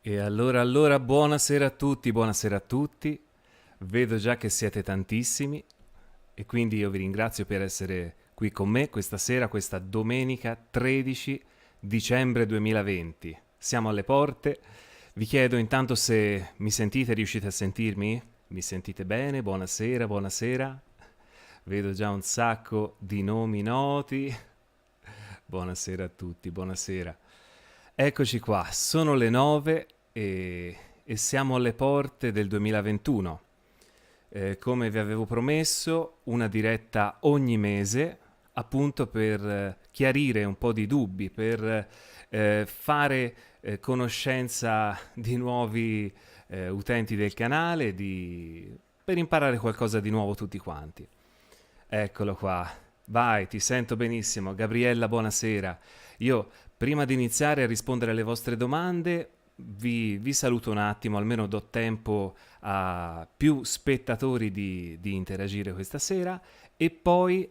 E allora, buonasera a tutti. Vedo già che siete tantissimi e quindi io vi ringrazio per essere qui con me questa sera, questa domenica 13 dicembre 2020. Siamo alle porte. Vi chiedo intanto se mi sentite, riuscite a sentirmi? Mi sentite bene? Buonasera, buonasera. Vedo già un sacco di nomi noti. Buonasera a tutti, buonasera. Eccoci qua, sono le 9 e siamo alle porte del 2021. Come vi avevo promesso, una diretta ogni mese, appunto per chiarire un po' di dubbi, per fare conoscenza di nuovi utenti del canale, per imparare qualcosa di nuovo tutti quanti. Eccolo qua. Vai, ti sento benissimo. Gabriella, buonasera. Io, prima di iniziare a rispondere alle vostre domande, vi saluto un attimo, almeno do tempo a più spettatori di interagire questa sera e poi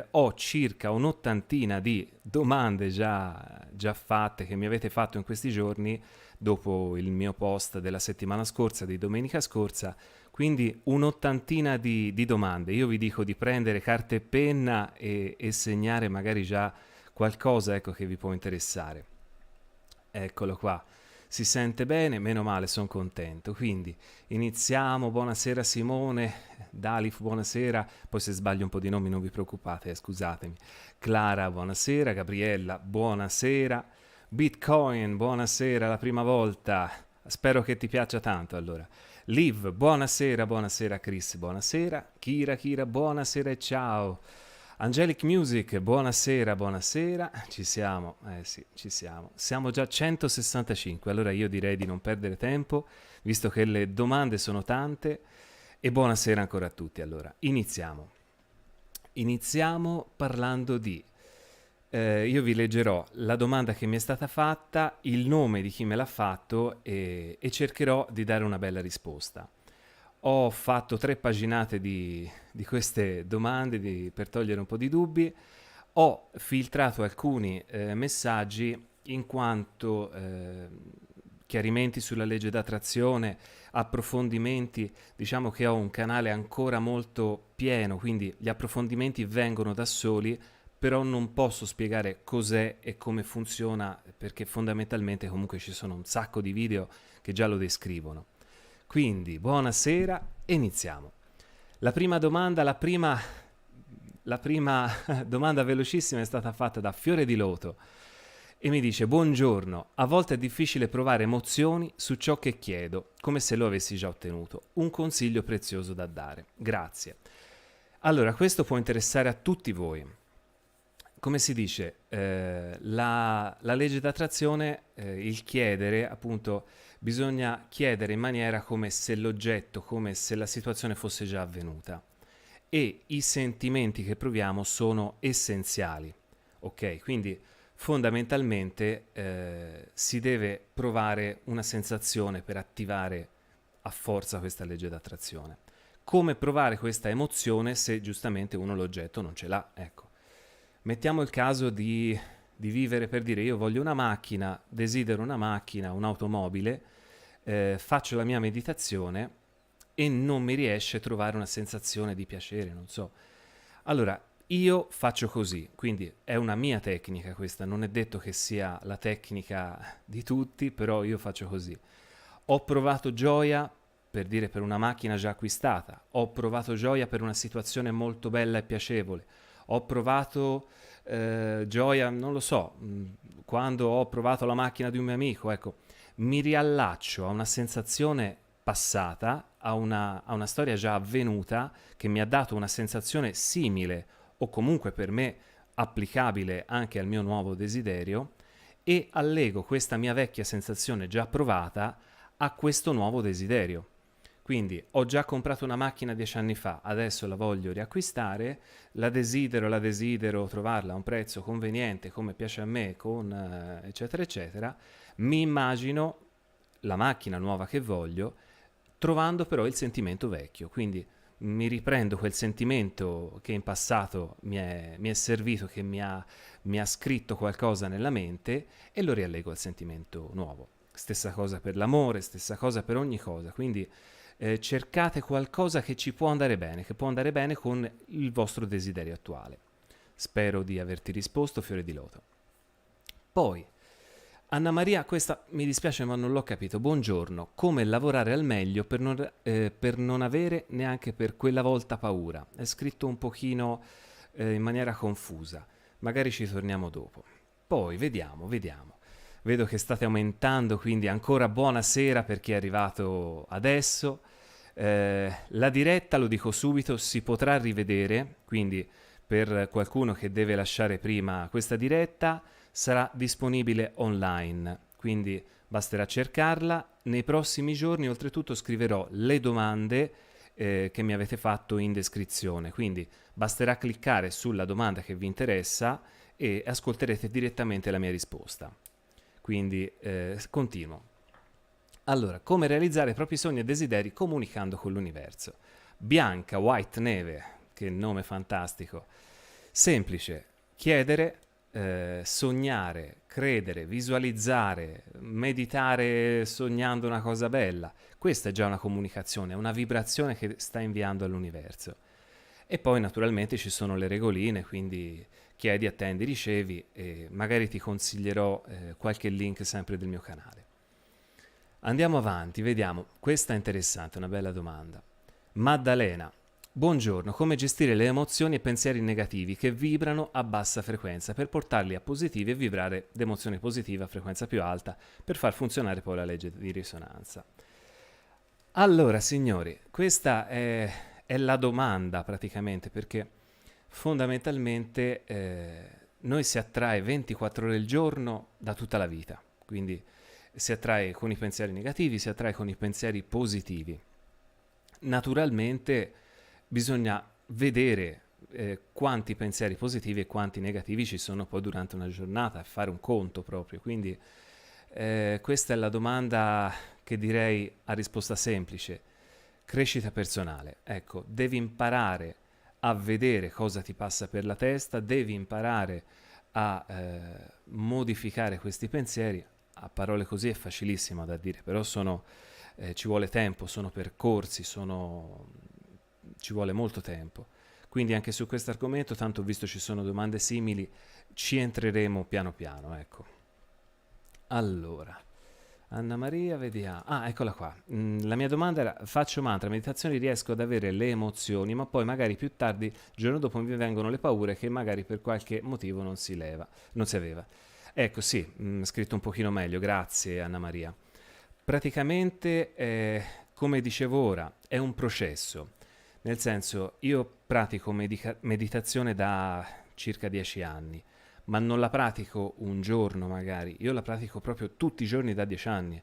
ho circa un'ottantina di domande già fatte che mi avete fatto in questi giorni dopo il mio post della settimana scorsa, di domenica scorsa, quindi un'ottantina di domande. Io vi dico di prendere carta e penna e segnare magari già qualcosa, ecco, che vi può interessare. Eccolo qua. Si sente bene? Meno male, sono contento. Quindi iniziamo. Buonasera Simone, Dalif, buonasera. Poi se sbaglio un po' di nomi non vi preoccupate, scusatemi. Clara, buonasera. Gabriella, buonasera. Bitcoin, buonasera, la prima volta. Spero che ti piaccia tanto allora. Liv, buonasera, buonasera Chris, buonasera. Kira, buonasera e ciao. Angelic Music, buonasera, buonasera. Ci siamo, sì, ci siamo. Siamo già 165, allora io direi di non perdere tempo, visto che le domande sono tante. E buonasera ancora a tutti, allora. Iniziamo. Iniziamo parlando di io vi leggerò la domanda che mi è stata fatta, il nome di chi me l'ha fatto e cercherò di dare una bella risposta. Ho fatto 3 paginate di queste domande per togliere un po' di dubbi. Ho filtrato alcuni messaggi in quanto chiarimenti sulla legge d'attrazione, approfondimenti, diciamo che ho un canale ancora molto pieno, quindi gli approfondimenti vengono da soli, però non posso spiegare cos'è e come funziona perché fondamentalmente comunque ci sono un sacco di video che già lo descrivono. Quindi, buonasera, iniziamo. La prima domanda velocissima è stata fatta da Fiore di Loto e mi dice: buongiorno, a volte è difficile provare emozioni su ciò che chiedo, come se lo avessi già ottenuto. Un consiglio prezioso da dare. Grazie. Allora, questo può interessare a tutti voi. Come si dice, la legge d'attrazione, il chiedere, appunto, bisogna chiedere in maniera come se l'oggetto, come se la situazione fosse già avvenuta. E i sentimenti che proviamo sono essenziali, ok? Quindi fondamentalmente si deve provare una sensazione per attivare a forza questa legge d'attrazione. Come provare questa emozione se giustamente uno l'oggetto non ce l'ha? Ecco. Mettiamo il caso di vivere, per dire, io voglio una macchina, desidero una macchina, un'automobile, faccio la mia meditazione e non mi riesce a trovare una sensazione di piacere, non so. Allora, io faccio così, quindi è una mia tecnica questa, non è detto che sia la tecnica di tutti, però io faccio così. Ho provato gioia, per dire, per una macchina già acquistata, ho provato gioia per una situazione molto bella e piacevole, ho provato gioia, non lo so, quando ho provato la macchina di un mio amico, ecco, mi riallaccio a una sensazione passata, a una storia già avvenuta che mi ha dato una sensazione simile o comunque per me applicabile anche al mio nuovo desiderio e allego questa mia vecchia sensazione già provata a questo nuovo desiderio. Quindi ho già comprato una macchina 10 anni fa, adesso la voglio riacquistare, la desidero trovarla a un prezzo conveniente, come piace a me, con eccetera eccetera. Mi immagino la macchina nuova che voglio, trovando però il sentimento vecchio. Quindi mi riprendo quel sentimento che in passato mi è servito, che mi ha scritto qualcosa nella mente e lo riallego al sentimento nuovo. stessa cosa per l'amore, stessa cosa per ogni cosa, quindi cercate qualcosa che ci può andare bene, che può andare bene con il vostro desiderio attuale. Spero di averti risposto, fiore di loto. Poi, Anna Maria, questa mi dispiace ma non l'ho capito. Buongiorno, come lavorare al meglio per non avere neanche per quella volta paura? È scritto un pochino in maniera confusa, magari ci torniamo dopo. Poi, vediamo. Vedo che state aumentando, quindi ancora buonasera per chi è arrivato adesso. La diretta, lo dico subito, si potrà rivedere, quindi per qualcuno che deve lasciare prima questa diretta sarà disponibile online, quindi basterà cercarla. Nei prossimi giorni oltretutto scriverò le domande che mi avete fatto in descrizione, quindi basterà cliccare sulla domanda che vi interessa e ascolterete direttamente la mia risposta. Quindi continuo. Allora, come realizzare i propri sogni e desideri comunicando con l'universo? Bianca White Neve, che nome fantastico. Semplice, chiedere, sognare, credere, visualizzare, meditare sognando una cosa bella. Questa è già una comunicazione, è una vibrazione che sta inviando all'universo. E poi naturalmente ci sono le regoline, quindi chiedi, attendi, ricevi e magari ti consiglierò qualche link sempre del mio canale. Andiamo avanti, vediamo. Questa è interessante, una bella domanda. Maddalena, buongiorno, come gestire le emozioni e pensieri negativi che vibrano a bassa frequenza per portarli a positivi e vibrare d'emozione positiva a frequenza più alta per far funzionare poi la legge di risonanza. Allora, signori, questa è la domanda praticamente, perché fondamentalmente noi si attrae 24 ore al giorno da tutta la vita, quindi si attrae con i pensieri negativi, si attrae con i pensieri positivi. Naturalmente bisogna vedere quanti pensieri positivi e quanti negativi ci sono poi durante una giornata, fare un conto proprio. Quindi questa è la domanda che direi a risposta semplice. Crescita personale. Ecco, devi imparare a vedere cosa ti passa per la testa, devi imparare a modificare questi pensieri. A parole così è facilissimo da dire, però ci vuole tempo, sono percorsi, ci vuole molto tempo. Quindi anche su questo argomento, tanto visto ci sono domande simili, ci entreremo piano piano, ecco. Allora, Anna Maria, vediamo. Ah, eccola qua. La mia domanda era: faccio mantra, meditazioni, riesco ad avere le emozioni, ma poi magari più tardi, il giorno dopo, mi vengono le paure che magari per qualche motivo non si aveva. Ecco, sì, scritto un pochino meglio, grazie Anna Maria. Praticamente, come dicevo ora, è un processo, nel senso, io pratico meditazione da circa 10 anni, ma non la pratico un giorno magari, io la pratico proprio tutti i giorni da 10 anni.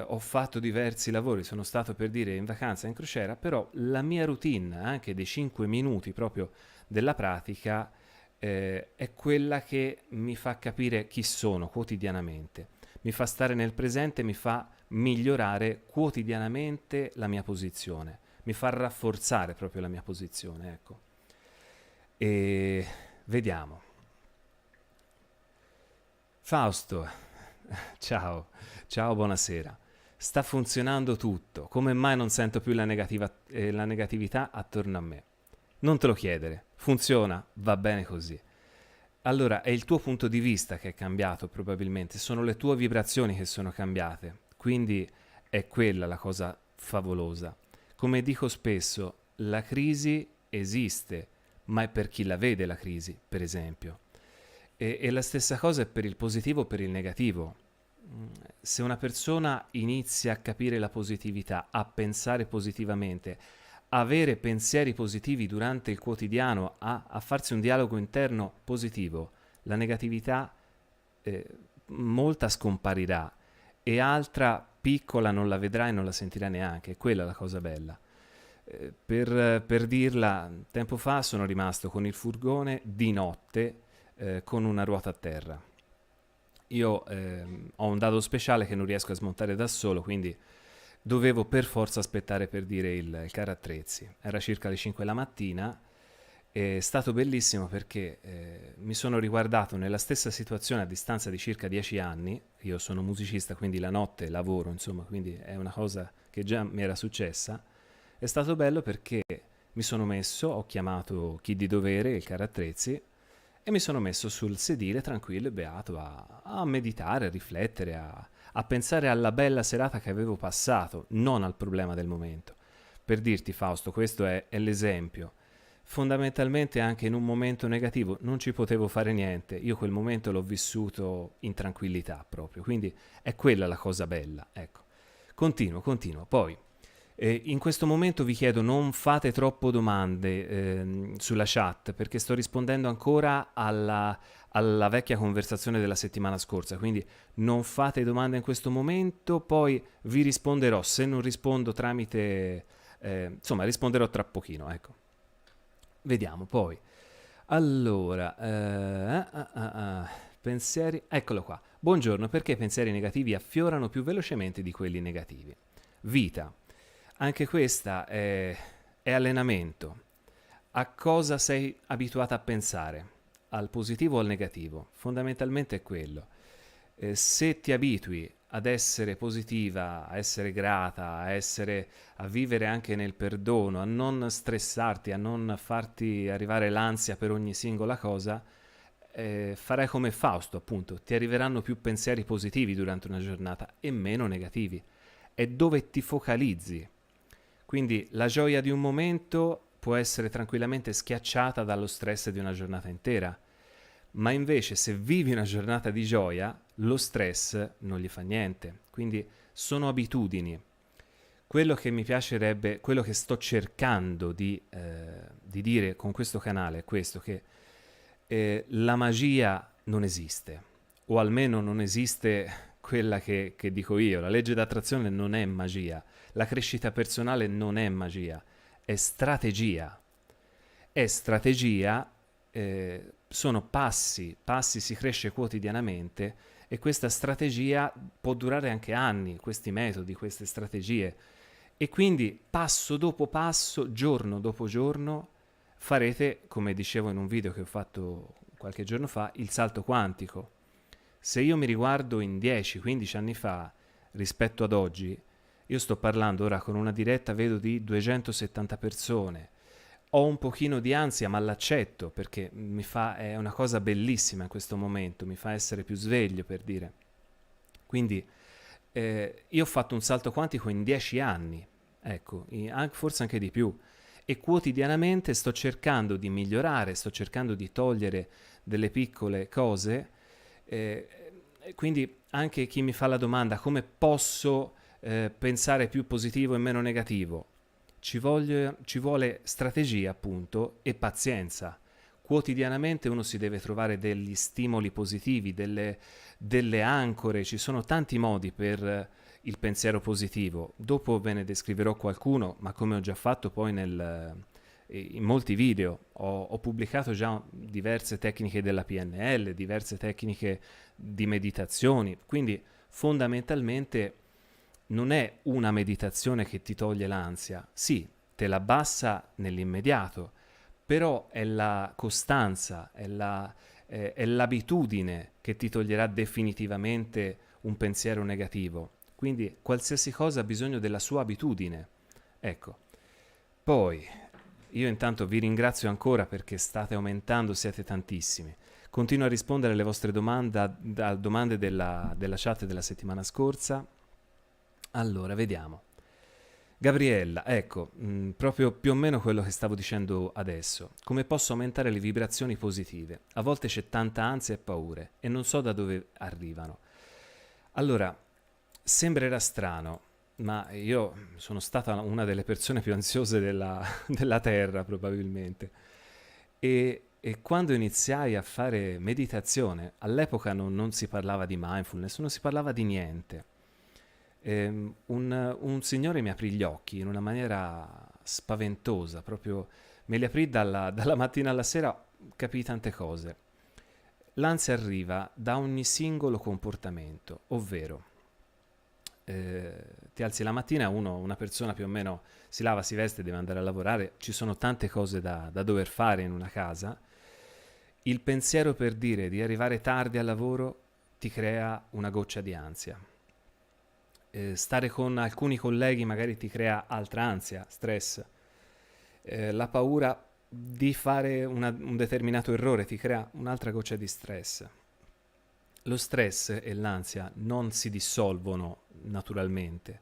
Ho fatto diversi lavori, sono stato per dire in vacanza in crociera, però la mia routine, anche dei 5 minuti proprio della pratica, è quella che mi fa capire chi sono quotidianamente, mi fa stare nel presente, mi fa migliorare quotidianamente la mia posizione, mi fa rafforzare proprio la mia posizione, ecco. E vediamo. Fausto, ciao, buonasera. Sta funzionando tutto, come mai non sento più la negatività attorno a me? Non te lo chiedere, funziona, va bene così. Allora è il tuo punto di vista che è cambiato probabilmente, sono le tue vibrazioni che sono cambiate, quindi è quella la cosa favolosa. Come dico spesso, la crisi esiste, ma è per chi la vede la crisi, per esempio. E la stessa cosa è per il positivo o per il negativo. Se una persona inizia a capire la positività, a pensare positivamente, avere pensieri positivi durante il quotidiano, a farsi un dialogo interno positivo, la negatività molta scomparirà e altra piccola non la vedrà e non la sentirà neanche. Quella è la cosa bella. Per dirla, tempo fa sono rimasto con il furgone di notte con una ruota a terra. Io ho un dado speciale che non riesco a smontare da solo, quindi dovevo per forza aspettare per dire il carro attrezzi. Era circa le 5 la mattina, è stato bellissimo perché mi sono riguardato nella stessa situazione a distanza di circa 10 anni. Io sono musicista, quindi la notte lavoro, insomma, quindi è una cosa che già mi era successa. È stato bello perché mi sono messo, ho chiamato chi di dovere, il carattrezzi, e mi sono messo sul sedile tranquillo e beato a meditare, a riflettere, a pensare alla bella serata che avevo passato, non al problema del momento. Per dirti, Fausto, questo è l'esempio. Fondamentalmente anche in un momento negativo non ci potevo fare niente, io quel momento l'ho vissuto in tranquillità proprio, quindi è quella la cosa bella, ecco. Continuo. Poi, in questo momento vi chiedo non fate troppo domande sulla chat perché sto rispondendo ancora alla vecchia conversazione della settimana scorsa, quindi non fate domande in questo momento, poi vi risponderò, se non rispondo tramite... insomma, risponderò tra pochino, ecco. Vediamo poi. Allora, pensieri... Eccolo qua. Buongiorno, perché i pensieri negativi affiorano più velocemente di quelli negativi? Vita. Anche questa è allenamento. A cosa sei abituata a pensare? Al positivo o al negativo? Fondamentalmente è quello. Se ti abitui ad essere positiva, a essere grata, a vivere anche nel perdono, a non stressarti, a non farti arrivare l'ansia per ogni singola cosa, farai come Fausto, appunto, ti arriveranno più pensieri positivi durante una giornata e meno negativi. È dove ti focalizzi. Quindi la gioia di un momento può essere tranquillamente schiacciata dallo stress di una giornata intera, ma invece se vivi una giornata di gioia, lo stress non gli fa niente. Quindi sono abitudini. Quello che mi piacerebbe, quello che sto cercando di dire con questo canale è questo, che la magia non esiste, o almeno non esiste quella che dico io. La legge d'attrazione non è magia, la crescita personale non è magia, è strategia. È strategia, sono passi, si cresce quotidianamente e questa strategia può durare anche anni, questi metodi, queste strategie. E quindi passo dopo passo, giorno dopo giorno, farete, come dicevo in un video che ho fatto qualche giorno fa, il salto quantico. Se io mi riguardo in 10-15 anni fa rispetto ad oggi, io sto parlando ora con una diretta, vedo di 270 persone. Ho un pochino di ansia, ma l'accetto perché è una cosa bellissima in questo momento, mi fa essere più sveglio, per dire. Quindi io ho fatto un salto quantico in 10 anni, ecco, forse anche di più. E quotidianamente sto cercando di migliorare, sto cercando di togliere delle piccole cose. Quindi anche chi mi fa la domanda come posso pensare più positivo e meno negativo, ci vuole strategia, appunto, e pazienza. Quotidianamente uno si deve trovare degli stimoli positivi, delle ancore, ci sono tanti modi per il pensiero positivo. Dopo ve ne descriverò qualcuno, ma come ho già fatto poi in molti video, ho pubblicato già diverse tecniche della PNL, diverse tecniche di meditazioni, quindi fondamentalmente non è una meditazione che ti toglie l'ansia, sì, te la abbassa nell'immediato, però è la costanza, è l'abitudine che ti toglierà definitivamente un pensiero negativo. Quindi qualsiasi cosa ha bisogno della sua abitudine. Ecco. Poi, io intanto vi ringrazio ancora perché state aumentando, siete tantissimi. Continuo a rispondere alle vostre domande della chat della settimana scorsa. Allora, vediamo. Gabriella, ecco, proprio più o meno quello che stavo dicendo adesso. Come posso aumentare le vibrazioni positive? A volte c'è tanta ansia e paure e non so da dove arrivano. Allora, sembrerà strano, ma io sono stata una delle persone più ansiose della Terra, probabilmente. E quando iniziai a fare meditazione, all'epoca non si parlava di mindfulness, non si parlava di niente. Un signore mi aprì gli occhi in una maniera spaventosa, proprio me li aprì dalla mattina alla sera, capii tante cose. L'ansia arriva da ogni singolo comportamento, ovvero ti alzi la mattina, una persona più o meno si lava, si veste, deve andare a lavorare, ci sono tante cose da dover fare in una casa. Il pensiero per dire di arrivare tardi al lavoro ti crea una goccia di ansia. Stare con alcuni colleghi magari ti crea altra ansia, stress. La paura di fare un determinato errore ti crea un'altra goccia di stress. Lo stress e l'ansia non si dissolvono naturalmente,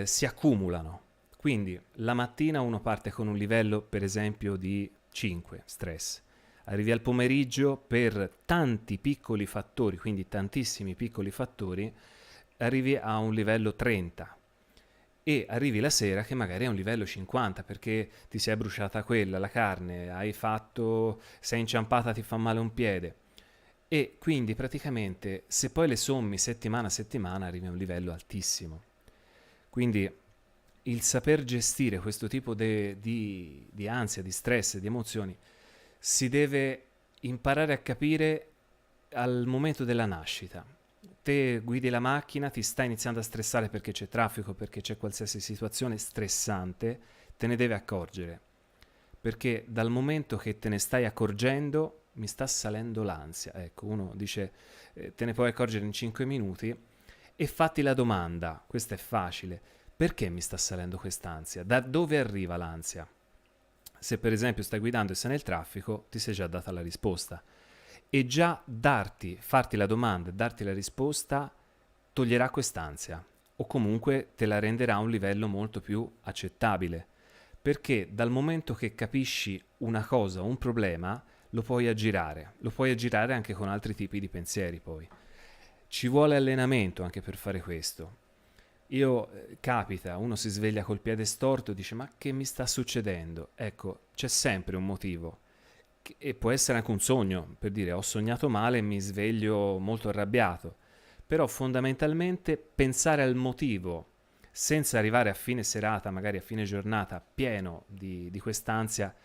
si accumulano. Quindi la mattina uno parte con un livello per esempio di 5 stress, arrivi al pomeriggio per tanti piccoli fattori, quindi tantissimi piccoli fattori, arrivi a un livello 30 e arrivi la sera che magari è un livello 50 perché ti si è bruciata quella, la carne, sei inciampata, ti fa male un piede. E quindi praticamente se poi le sommi settimana a settimana arrivi a un livello altissimo. Quindi il saper gestire questo tipo di ansia, di stress, di emozioni si deve imparare a capire al momento della nascita. Te guidi la macchina, ti sta iniziando a stressare perché c'è traffico, perché c'è qualsiasi situazione stressante, te ne devi accorgere. Perché dal momento che te ne stai accorgendo mi sta salendo l'ansia. Ecco, uno dice te ne puoi accorgere in 5 minuti e fatti la domanda, questa è facile, perché mi sta salendo quest'ansia? Da dove arriva l'ansia? Se per esempio stai guidando e sei nel traffico, ti sei già data la risposta. E già farti la domanda e darti la risposta toglierà quest'ansia o comunque te la renderà a un livello molto più accettabile. Perché dal momento che capisci una cosa, un problema, lo puoi aggirare anche con altri tipi di pensieri poi. Ci vuole allenamento anche per fare questo. Capita, uno si sveglia col piede storto e dice ma che mi sta succedendo? Ecco, c'è sempre un motivo. E può essere anche un sogno, per dire ho sognato male e mi sveglio molto arrabbiato. Però fondamentalmente pensare al motivo senza arrivare a fine serata, magari a fine giornata, pieno di quest'ansia,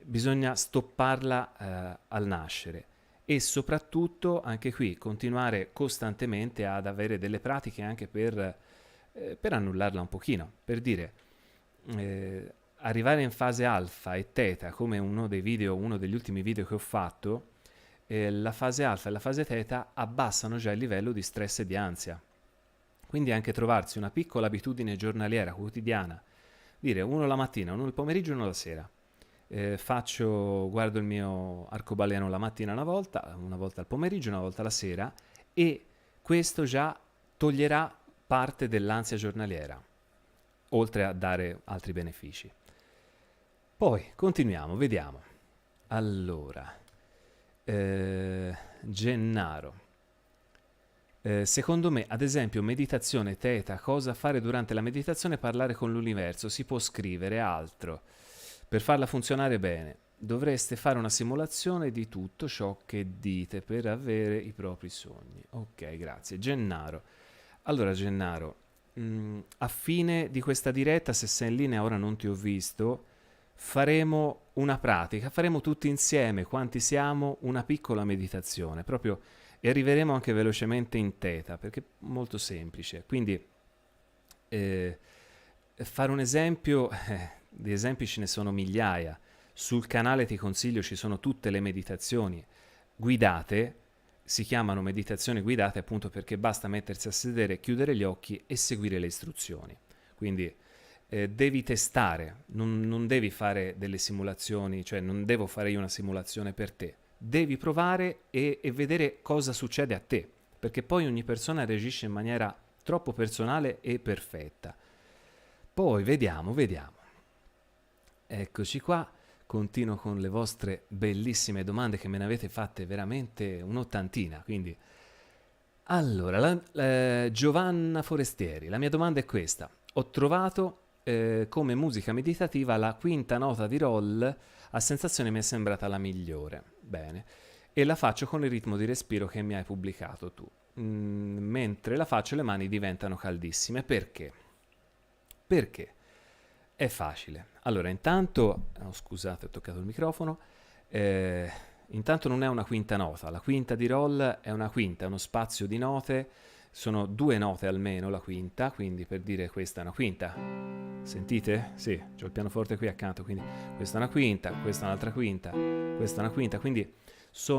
bisogna stopparla al nascere e soprattutto anche qui continuare costantemente ad avere delle pratiche anche per annullarla un pochino, per dire arrivare in fase alfa e teta come uno degli ultimi video che ho fatto, la fase alfa e la fase teta abbassano già il livello di stress e di ansia. Quindi anche trovarsi una piccola abitudine giornaliera, quotidiana, dire uno la mattina, uno il pomeriggio e uno la sera. Guardo il mio arcobaleno la mattina una volta al pomeriggio, una volta la sera e questo già toglierà parte dell'ansia giornaliera, oltre a dare altri benefici. Poi continuiamo, vediamo. Allora, Gennaro. Secondo me, ad esempio, meditazione teta, cosa fare durante la meditazione? Parlare con l'universo, si può scrivere altro. Per farla funzionare bene, dovreste fare una simulazione di tutto ciò che dite per avere i propri sogni. Ok, grazie. Gennaro. Allora, Gennaro, a fine di questa diretta, se sei in linea, ora non ti ho visto, faremo una pratica, faremo tutti insieme, quanti siamo, una piccola meditazione, proprio, e arriveremo anche velocemente in teta, perché è molto semplice. Quindi, fare un esempio, di esempi ce ne sono migliaia. Sul canale ti consiglio, ci sono tutte le meditazioni guidate, si chiamano meditazioni guidate appunto perché basta mettersi a sedere, chiudere gli occhi e seguire le istruzioni. Quindi devi testare, non devi fare delle simulazioni, cioè non devo fare io una simulazione per te, devi provare e vedere cosa succede a te, perché poi ogni persona reagisce in maniera troppo personale e perfetta. Poi vediamo. Eccoci qua, continuo con le vostre bellissime domande che me ne avete fatte veramente un'ottantina, quindi... Allora, Giovanna Forestieri, la mia domanda è questa. Ho trovato come musica meditativa la quinta nota di roll, a sensazione mi è sembrata la migliore. Bene. E la faccio con il ritmo di respiro che mi hai pubblicato tu. Mentre la faccio le mani diventano caldissime. Perché? Perché? È facile. Allora, intanto... Oh, scusate, ho toccato il microfono. Intanto non è una quinta nota. La quinta di roll è una quinta, è uno spazio di note. Sono 2 note almeno la quinta, quindi per dire questa è una quinta. Sentite? Sì, c'ho il pianoforte qui accanto, quindi questa è una quinta, questa è un'altra quinta, questa è una quinta, quindi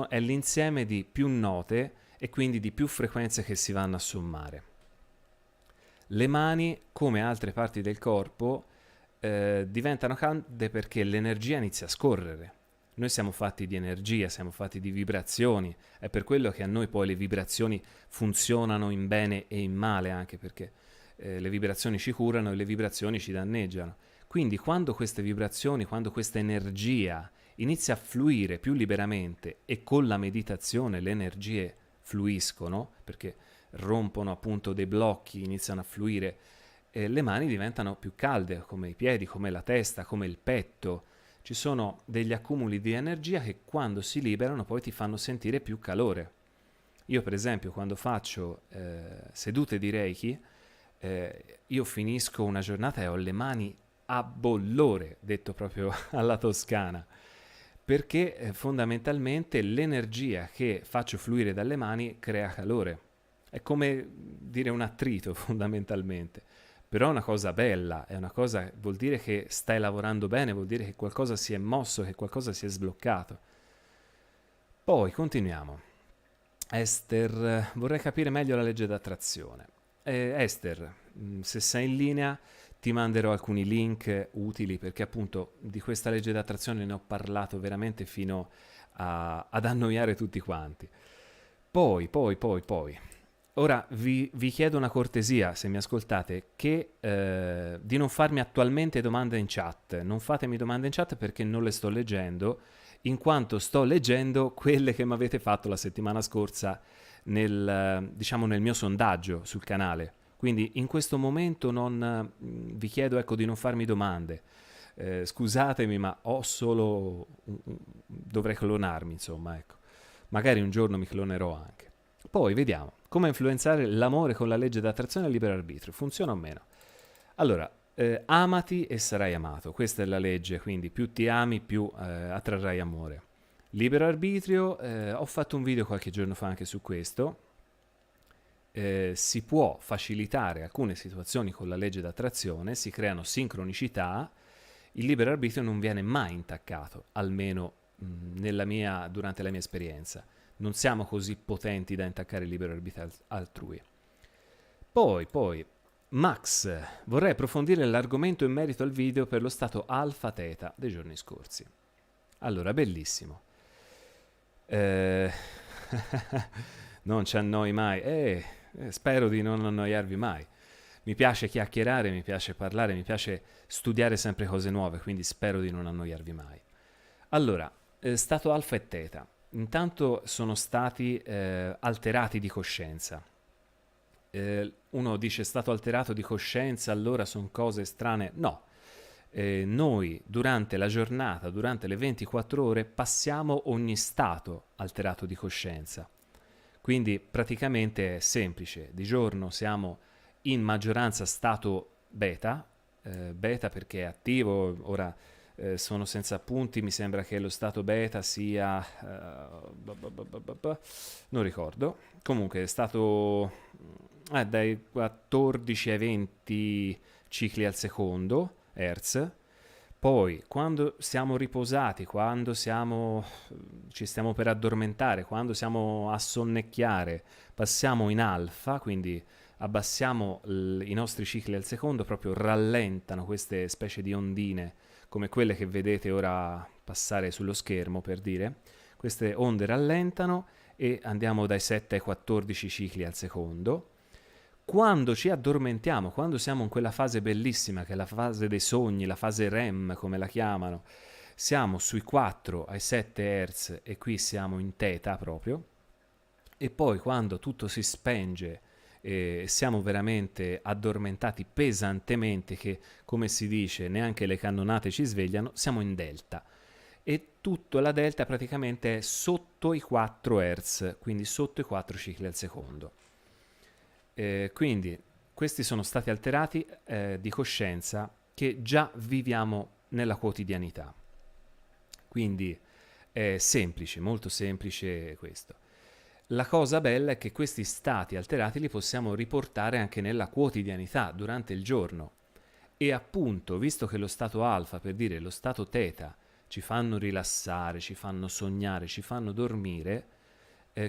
è l'insieme di più note e quindi di più frequenze che si vanno a sommare. Le mani, come altre parti del corpo, diventano calde perché l'energia inizia a scorrere. Noi siamo fatti di energia, siamo fatti di vibrazioni, è per quello che a noi poi le vibrazioni funzionano in bene e in male, anche perché le vibrazioni ci curano e le vibrazioni ci danneggiano. Quindi quando queste vibrazioni, quando questa energia inizia a fluire più liberamente, e con la meditazione le energie fluiscono, perché rompono appunto dei blocchi, iniziano a fluire, le mani diventano più calde, come i piedi, come la testa, come il petto. Ci sono degli accumuli di energia che quando si liberano poi ti fanno sentire più calore. Io per esempio quando faccio sedute di Reiki, io finisco una giornata e ho le mani a bollore, detto proprio alla toscana, perché fondamentalmente l'energia che faccio fluire dalle mani crea calore. È come dire un attrito fondamentalmente, però è una cosa bella, è una cosa, vuol dire che stai lavorando bene, vuol dire che qualcosa si è mosso, che qualcosa si è sbloccato. Poi continuiamo. Esther, vorrei capire meglio la legge d'attrazione. Esther, se sei in linea ti manderò alcuni link utili, perché appunto di questa legge d'attrazione ne ho parlato veramente fino ad annoiare tutti quanti. Poi. Ora vi chiedo una cortesia, se mi ascoltate, che di non farmi attualmente domande in chat. Non fatemi domande in chat perché non le sto leggendo, in quanto sto leggendo quelle che mi avete fatto la settimana scorsa diciamo nel mio sondaggio sul canale. Quindi in questo momento vi chiedo, ecco, di non farmi domande. Scusatemi, ma dovrei clonarmi, insomma, ecco. Magari un giorno mi clonerò anche. Poi vediamo come influenzare l'amore con la legge d'attrazione e il libero arbitrio. Funziona o meno? Allora, amati e sarai amato. Questa è la legge, quindi più ti ami, più attrarrai amore. Libero arbitrio, ho fatto un video qualche giorno fa anche su questo. Si può facilitare alcune situazioni con la legge d'attrazione, si creano sincronicità, il libero arbitrio non viene mai intaccato, almeno durante la mia esperienza. Non siamo così potenti da intaccare il libero arbitrio altrui. Poi, Max, vorrei approfondire l'argomento in merito al video per lo stato alfa-teta dei giorni scorsi. Allora, bellissimo. Non ci annoi mai. Spero di non annoiarvi mai. Mi piace chiacchierare, mi piace parlare, mi piace studiare sempre cose nuove, quindi spero di non annoiarvi mai. Allora, stato alfa e teta. Intanto sono stati alterati di coscienza. Uno dice stato alterato di coscienza, allora sono cose strane. No, noi durante la giornata, durante le 24 ore, passiamo ogni stato alterato di coscienza. Quindi praticamente è semplice. Di giorno siamo in maggioranza stato beta, beta perché è attivo. Ora sono senza appunti, mi sembra che lo stato beta sia non ricordo, comunque è stato dai 14 ai 20 cicli al secondo hertz. Poi quando siamo riposati, quando ci stiamo per addormentare, quando siamo a sonnecchiare, passiamo in alfa, quindi abbassiamo i nostri cicli al secondo, proprio rallentano queste specie di ondine come quelle che vedete ora passare sullo schermo, per dire. Queste onde rallentano e andiamo dai 7 ai 14 cicli al secondo. Quando ci addormentiamo, quando siamo in quella fase bellissima che è la fase dei sogni, la fase REM come la chiamano, siamo sui 4 ai 7 Hz e qui siamo in teta proprio. E poi quando tutto si spenge e siamo veramente addormentati pesantemente, che come si dice neanche le cannonate ci svegliano, siamo in delta. E tutta la delta praticamente è sotto i 4 Hz, quindi sotto i 4 cicli al secondo. Quindi questi sono stati alterati di coscienza che già viviamo nella quotidianità. Quindi è semplice, molto semplice questo. La cosa bella è che questi stati alterati li possiamo riportare anche nella quotidianità, durante il giorno. E appunto, visto che lo stato alfa, per dire lo stato teta, ci fanno rilassare, ci fanno sognare, ci fanno dormire,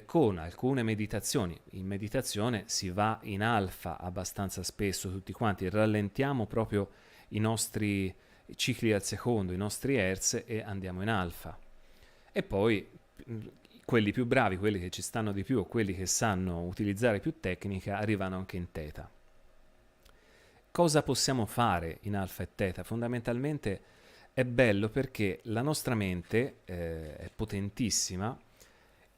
con alcune meditazioni. In meditazione si va in alfa abbastanza spesso tutti quanti, rallentiamo proprio i nostri cicli al secondo, i nostri hertz e andiamo in alfa. E poi quelli più bravi, quelli che ci stanno di più o quelli che sanno utilizzare più tecnica arrivano anche in teta. Cosa possiamo fare in alfa e teta? Fondamentalmente è bello perché la nostra mente è potentissima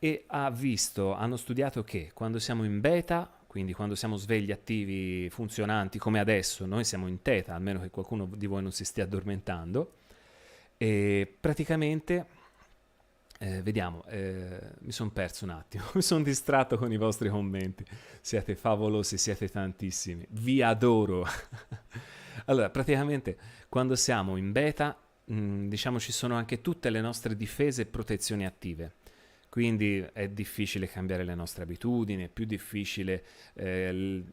e hanno studiato che quando siamo in beta, quindi quando siamo svegli, attivi, funzionanti come adesso, noi siamo in teta, a meno che qualcuno di voi non si stia addormentando, e praticamente, vediamo, mi sono perso un attimo, mi sono distratto con i vostri commenti, siete favolosi, siete tantissimi, vi adoro. Allora, praticamente quando siamo in beta, diciamo ci sono anche tutte le nostre difese e protezioni attive. Quindi è difficile cambiare le nostre abitudini, è più difficile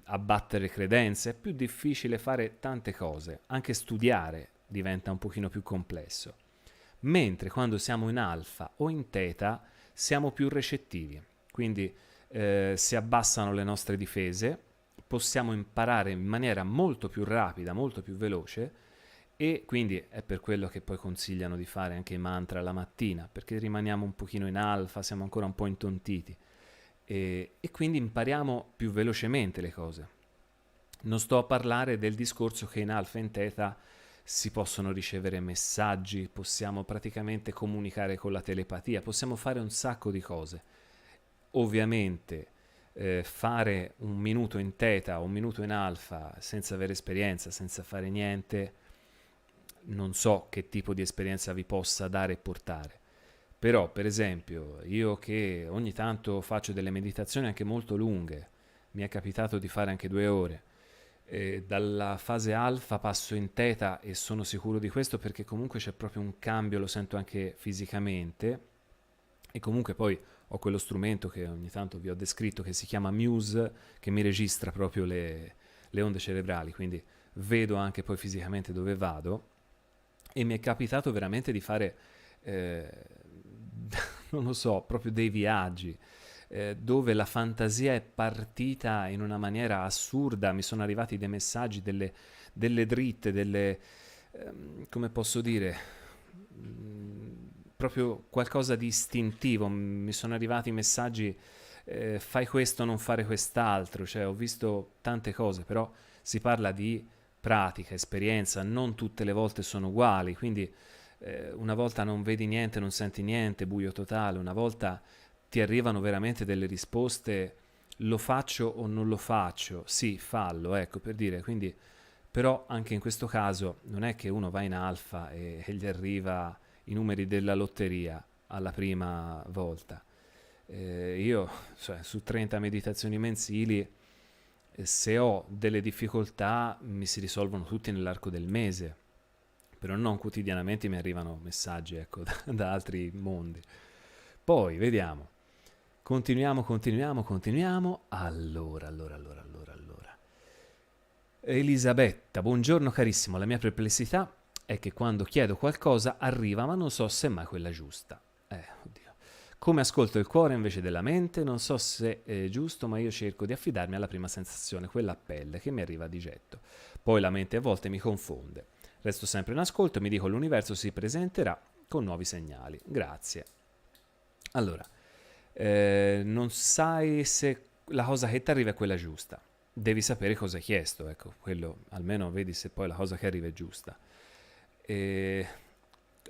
abbattere credenze, è più difficile fare tante cose, anche studiare diventa un pochino più complesso. Mentre quando siamo in alfa o in teta siamo più recettivi, quindi si abbassano le nostre difese, possiamo imparare in maniera molto più rapida, molto più veloce, e quindi è per quello che poi consigliano di fare anche i mantra la mattina, perché rimaniamo un pochino in alfa, siamo ancora un po' intontiti e quindi impariamo più velocemente le cose. Non sto a parlare del discorso che in alfa e in teta si possono ricevere messaggi, possiamo praticamente comunicare con la telepatia, possiamo fare un sacco di cose. Ovviamente fare un minuto in teta o un minuto in alfa senza avere esperienza, senza fare niente, non so che tipo di esperienza vi possa dare e portare. Però, per esempio, io che ogni tanto faccio delle meditazioni anche molto lunghe, mi è capitato di fare anche 2 ore, dalla fase alfa passo in teta e sono sicuro di questo perché comunque c'è proprio un cambio, lo sento anche fisicamente, e comunque poi ho quello strumento che ogni tanto vi ho descritto che si chiama Muse, che mi registra proprio le onde cerebrali, quindi vedo anche poi fisicamente dove vado, e mi è capitato veramente di fare, non lo so, proprio dei viaggi dove la fantasia è partita in una maniera assurda, mi sono arrivati dei messaggi, delle dritte, come posso dire, proprio qualcosa di istintivo, mi sono arrivati messaggi, fai questo, non fare quest'altro, cioè ho visto tante cose, però si parla di pratica, esperienza, non tutte le volte sono uguali, quindi una volta non vedi niente, non senti niente, buio totale, una volta ti arrivano veramente delle risposte, lo faccio o non lo faccio, sì, fallo, ecco, per dire, quindi, però anche in questo caso non è che uno va in alfa e gli arriva i numeri della lotteria alla prima volta. Io, cioè, su 30 meditazioni mensili, se ho delle difficoltà mi si risolvono tutti nell'arco del mese, però non quotidianamente mi arrivano messaggi, ecco, da altri mondi. Poi vediamo, continuiamo. Allora. Elisabetta, buongiorno carissimo, la mia perplessità è che quando chiedo qualcosa arriva, ma non so se è mai quella giusta. Oddio. Come ascolto il cuore invece della mente, non so se è giusto, ma io cerco di affidarmi alla prima sensazione, quella a pelle, che mi arriva di getto. Poi la mente a volte mi confonde. Resto sempre in ascolto e mi dico l'universo si presenterà con nuovi segnali. Grazie. Allora, non sai se la cosa che ti arriva è quella giusta. Devi sapere cosa hai chiesto, ecco, quello almeno vedi se poi la cosa che arriva è giusta. E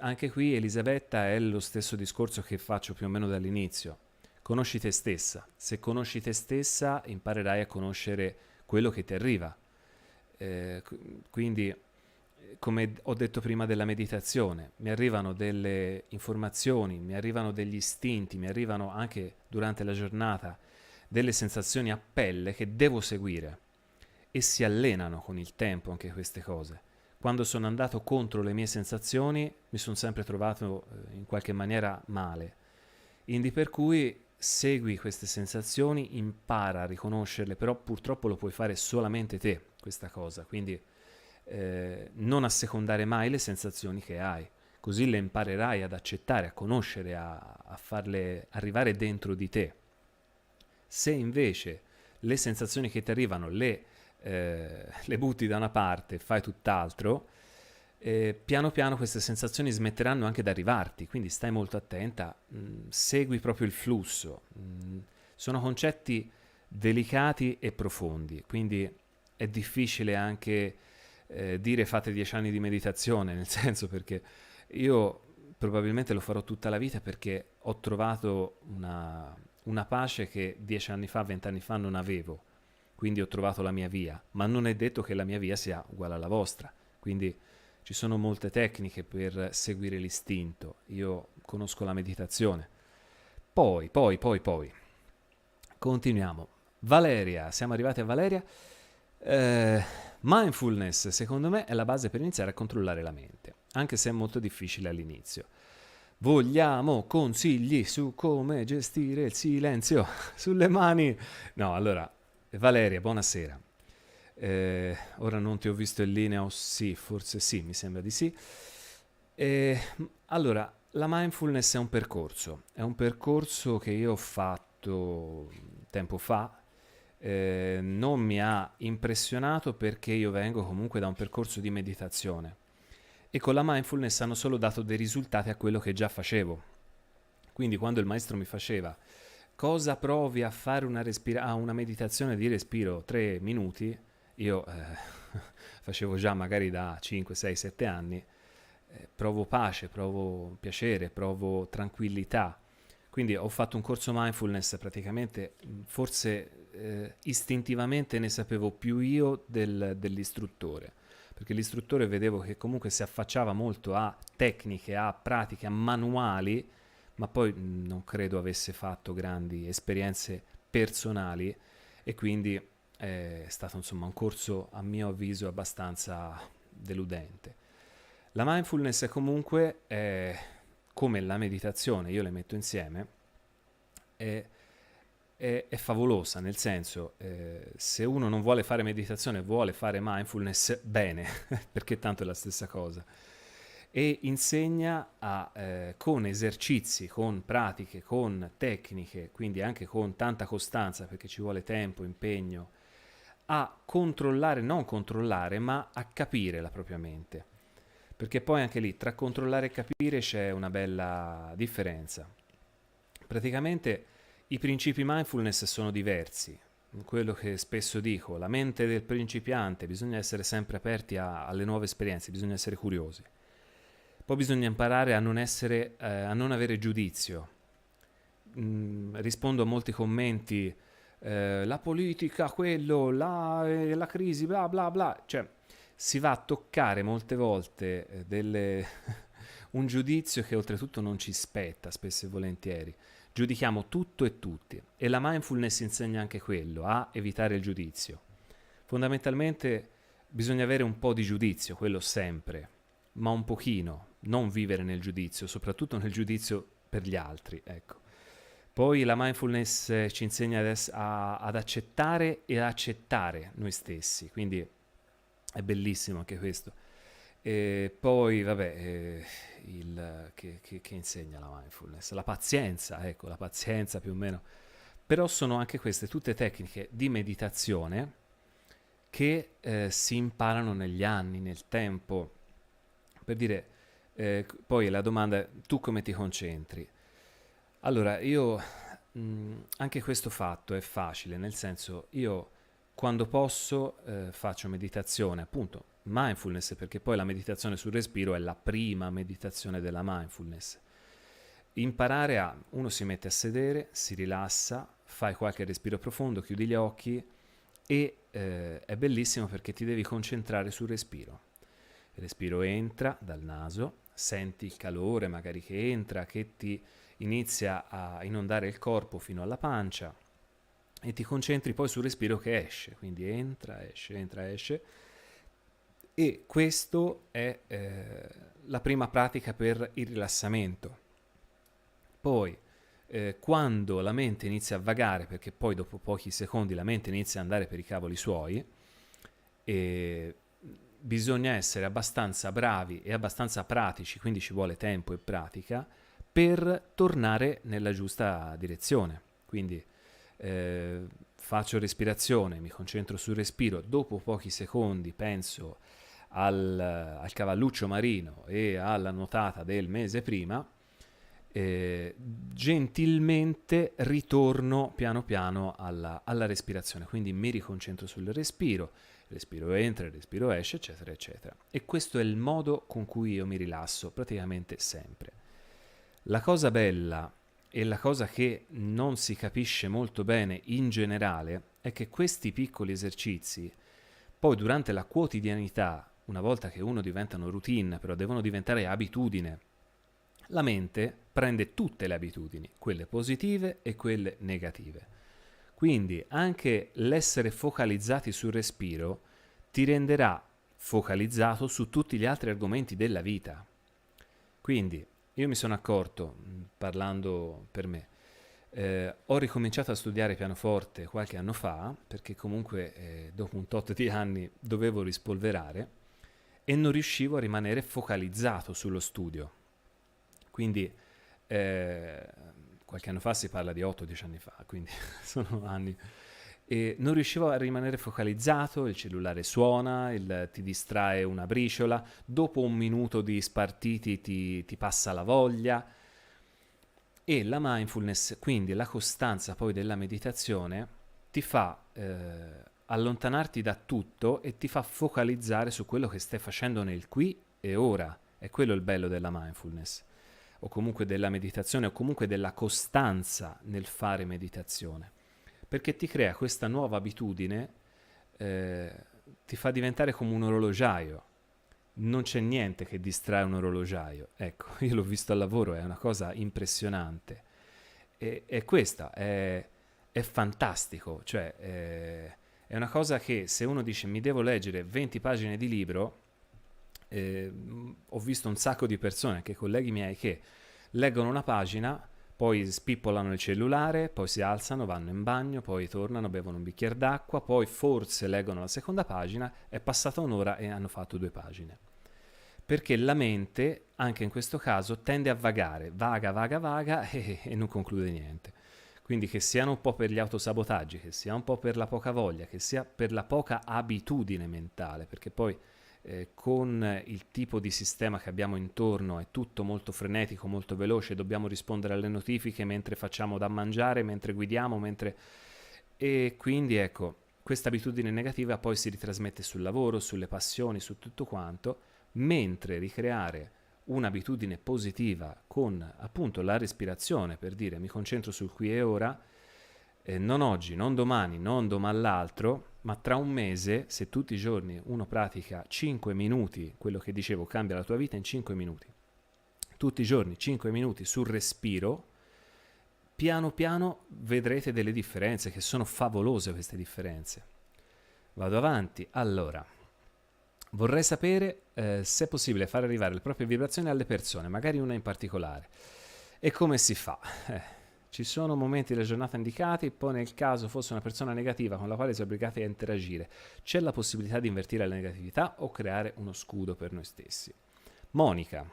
anche qui Elisabetta è lo stesso discorso che faccio più o meno dall'inizio. Conosci te stessa. Se conosci te stessa imparerai a conoscere quello che ti arriva. Quindi, come ho detto prima della meditazione, mi arrivano delle informazioni, mi arrivano degli istinti, mi arrivano anche durante la giornata delle sensazioni a pelle che devo seguire, e si allenano con il tempo anche queste cose. Quando sono andato contro le mie sensazioni mi sono sempre trovato in qualche maniera male. Quindi per cui segui queste sensazioni, impara a riconoscerle, però purtroppo lo puoi fare solamente te questa cosa, quindi non assecondare mai le sensazioni che hai. così le imparerai ad accettare, a conoscere, a farle arrivare dentro di te. Se invece le sensazioni che ti arrivano le butti da una parte e fai tutt'altro, piano piano queste sensazioni smetteranno anche di arrivarti, quindi stai molto attenta, segui proprio il flusso. Sono concetti delicati e profondi, quindi è difficile anche dire fate 10 anni di meditazione, nel senso, perché io probabilmente lo farò tutta la vita, perché ho trovato una pace che 10 anni fa, 20 anni fa non avevo, quindi ho trovato la mia via, ma non è detto che la mia via sia uguale alla vostra, quindi ci sono molte tecniche per seguire l'istinto. Io conosco la meditazione. Poi, continuiamo. Valeria, siamo arrivati a Valeria. Mindfulness, secondo me, è la base per iniziare a controllare la mente, anche se è molto difficile all'inizio. Vogliamo consigli su come gestire il silenzio sulle mani? No, allora, Valeria, buonasera. Ora non ti ho visto in linea, o sì, forse sì, mi sembra di sì. Allora, la mindfulness è un percorso che io ho fatto tempo fa. Non mi ha impressionato perché io vengo comunque da un percorso di meditazione e con la mindfulness hanno solo dato dei risultati a quello che già facevo. Quindi quando il maestro mi faceva cosa provi a fare una meditazione di respiro 3 minuti, io facevo già magari da 5, 6, 7 anni, provo pace, provo piacere, provo tranquillità. Quindi ho fatto un corso mindfulness praticamente, forse istintivamente ne sapevo più io dell'istruttore, perché l'istruttore vedevo che comunque si affacciava molto a tecniche, a pratiche, a manuali, ma poi non credo avesse fatto grandi esperienze personali e quindi è stato insomma un corso a mio avviso abbastanza deludente. La mindfulness comunque è come la meditazione, io le metto insieme, è, è favolosa, nel senso, se uno non vuole fare meditazione, vuole fare mindfulness, bene, perché tanto è la stessa cosa. E insegna con esercizi, con pratiche, con tecniche, quindi anche con tanta costanza, perché ci vuole tempo, impegno, a controllare, non controllare, ma a capire la propria mente. Perché poi anche lì, tra controllare e capire c'è una bella differenza. Praticamente i principi mindfulness sono diversi. Quello che spesso dico, la mente del principiante, bisogna essere sempre aperti alle nuove esperienze, bisogna essere curiosi. Poi bisogna imparare a a non avere giudizio. Rispondo a molti commenti, la politica, quello, la crisi, bla bla bla. Cioè, si va a toccare molte volte un giudizio che oltretutto non ci spetta, spesso e volentieri. Giudichiamo tutto e tutti e la mindfulness insegna anche quello, a evitare il giudizio. Fondamentalmente bisogna avere un po' di giudizio, quello sempre, ma un pochino, non vivere nel giudizio, soprattutto nel giudizio per gli altri, ecco. Poi la mindfulness ci insegna ad accettare e ad accettare noi stessi, quindi è bellissimo anche questo. E poi, vabbè, che insegna la mindfulness? La pazienza, ecco, la pazienza più o meno. Però sono anche queste tutte tecniche di meditazione che si imparano negli anni, nel tempo. Per dire, poi la domanda è, tu come ti concentri? Allora, io anche questo fatto è facile, nel senso, io quando posso faccio meditazione, appunto, mindfulness, perché poi la meditazione sul respiro è la prima meditazione della mindfulness. Imparare uno si mette a sedere, si rilassa, fai qualche respiro profondo, chiudi gli occhi e è bellissimo perché ti devi concentrare sul respiro. Il respiro entra dal naso, senti il calore magari che entra, che ti inizia a inondare il corpo fino alla pancia e ti concentri poi sul respiro che esce, quindi entra, esce. E questo è la prima pratica per il rilassamento. Poi, quando la mente inizia a vagare, perché poi dopo pochi secondi la mente inizia ad andare per i cavoli suoi, e bisogna essere abbastanza bravi e abbastanza pratici, quindi ci vuole tempo e pratica, per tornare nella giusta direzione. Quindi faccio respirazione, mi concentro sul respiro, dopo pochi secondi penso al cavalluccio marino e alla nuotata del mese prima, gentilmente ritorno piano piano alla respirazione, quindi mi riconcentro sul respiro, il respiro entra, il respiro esce, eccetera, eccetera. E questo è il modo con cui io mi rilasso praticamente sempre. La cosa bella e la cosa che non si capisce molto bene in generale è che questi piccoli esercizi, poi durante la quotidianità, una volta che uno diventano routine, però devono diventare abitudine, la mente prende tutte le abitudini, quelle positive e quelle negative. Quindi anche l'essere focalizzati sul respiro ti renderà focalizzato su tutti gli altri argomenti della vita. Quindi io mi sono accorto, parlando per me, ho ricominciato a studiare pianoforte qualche anno fa, perché comunque dopo un tot di anni dovevo rispolverare e non riuscivo a rimanere focalizzato sullo studio. Quindi qualche anno fa, si parla di 8-10 anni fa, quindi sono anni. E non riuscivo a rimanere focalizzato, il cellulare suona, ti distrae una briciola, dopo un minuto di spartiti ti passa la voglia. E la mindfulness, quindi la costanza poi della meditazione, ti fa allontanarti da tutto e ti fa focalizzare su quello che stai facendo nel qui e ora. È quello il bello della mindfulness, o comunque della meditazione, o comunque della costanza nel fare meditazione, perché ti crea questa nuova abitudine, ti fa diventare come un orologiaio. Non c'è niente che distrae un orologiaio. Ecco, io l'ho visto al lavoro, è una cosa impressionante. E questa è fantastico, cioè è una cosa che se uno dice mi devo leggere 20 pagine di libro, ho visto un sacco di persone, anche colleghi miei, che leggono una pagina, poi spippolano il cellulare, poi si alzano, vanno in bagno, poi tornano, bevono un bicchiere d'acqua, poi forse leggono la seconda pagina, è passata un'ora e hanno fatto 2 pagine. Perché la mente, anche in questo caso, tende a vagare, vaga e non conclude niente. Quindi che siano un po' per gli autosabotaggi, che sia un po' per la poca voglia, che sia per la poca abitudine mentale, perché poi con il tipo di sistema che abbiamo intorno è tutto molto frenetico, molto veloce, dobbiamo rispondere alle notifiche mentre facciamo da mangiare, mentre guidiamo, e quindi ecco, questa abitudine negativa poi si ritrasmette sul lavoro, sulle passioni, su tutto quanto, mentre ricreare un'abitudine positiva con appunto la respirazione, per dire mi concentro sul qui e ora, non oggi, non domani, non domani l'altro, ma tra un mese, se tutti i giorni uno pratica 5 minuti, quello che dicevo, cambia la tua vita in 5 minuti, tutti i giorni 5 minuti sul respiro, piano piano vedrete delle differenze, che sono favolose queste differenze. Vado avanti, allora, vorrei sapere se è possibile far arrivare le proprie vibrazioni alle persone, magari una in particolare. E come si fa? Ci sono momenti della giornata indicati, poi nel caso fosse una persona negativa con la quale si è obbligati a interagire, c'è la possibilità di invertire la negatività o creare uno scudo per noi stessi? Monica,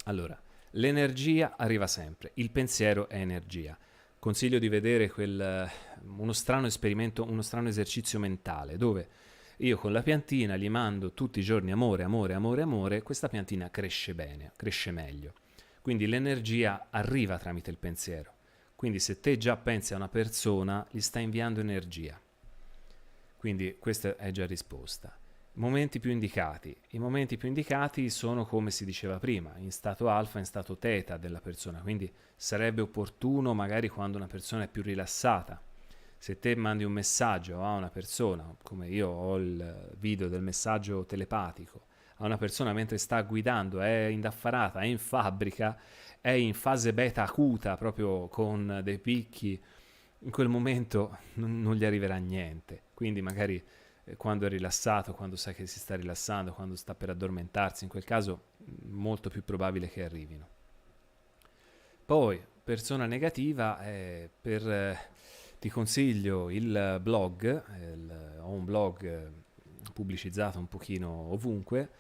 allora, l'energia arriva sempre, il pensiero è energia. Consiglio di vedere uno strano esperimento, uno strano esercizio mentale, dove io con la piantina gli mando tutti i giorni amore, amore, amore, amore, questa piantina cresce bene, cresce meglio. Quindi l'energia arriva tramite il pensiero. Quindi se te già pensi a una persona, gli stai inviando energia. Quindi questa è già risposta. Momenti più indicati. I momenti più indicati sono, come si diceva prima, in stato alfa, in stato teta della persona. Quindi sarebbe opportuno magari quando una persona è più rilassata. Se te mandi un messaggio a una persona, come io ho il video del messaggio telepatico, a una persona mentre sta guidando, è indaffarata, è in fabbrica, è in fase beta acuta, proprio con dei picchi, in quel momento non gli arriverà niente. Quindi magari quando è rilassato, quando sa che si sta rilassando, quando sta per addormentarsi, in quel caso molto più probabile che arrivino. Poi, persona negativa, ti consiglio il blog, ho un blog pubblicizzato un pochino ovunque,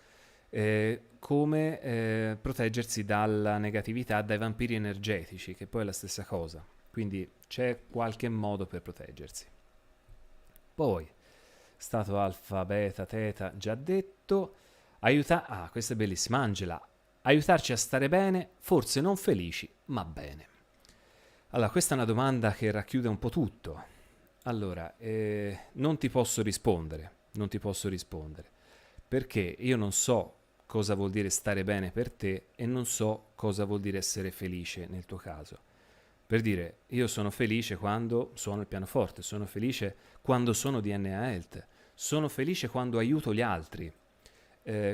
come proteggersi dalla negatività, dai vampiri energetici, che poi è la stessa cosa. Quindi c'è qualche modo per proteggersi. Poi, stato alfa, beta, teta, già detto. Questa è bellissima, Angela. Aiutarci a stare bene, forse non felici, ma bene. Allora, questa è una domanda che racchiude un po' tutto. Allora, non ti posso rispondere, perché io non so cosa vuol dire stare bene per te e non so cosa vuol dire essere felice nel tuo caso. Per dire, io sono felice quando suono il pianoforte, sono felice quando sono DNA Health, sono felice quando aiuto gli altri.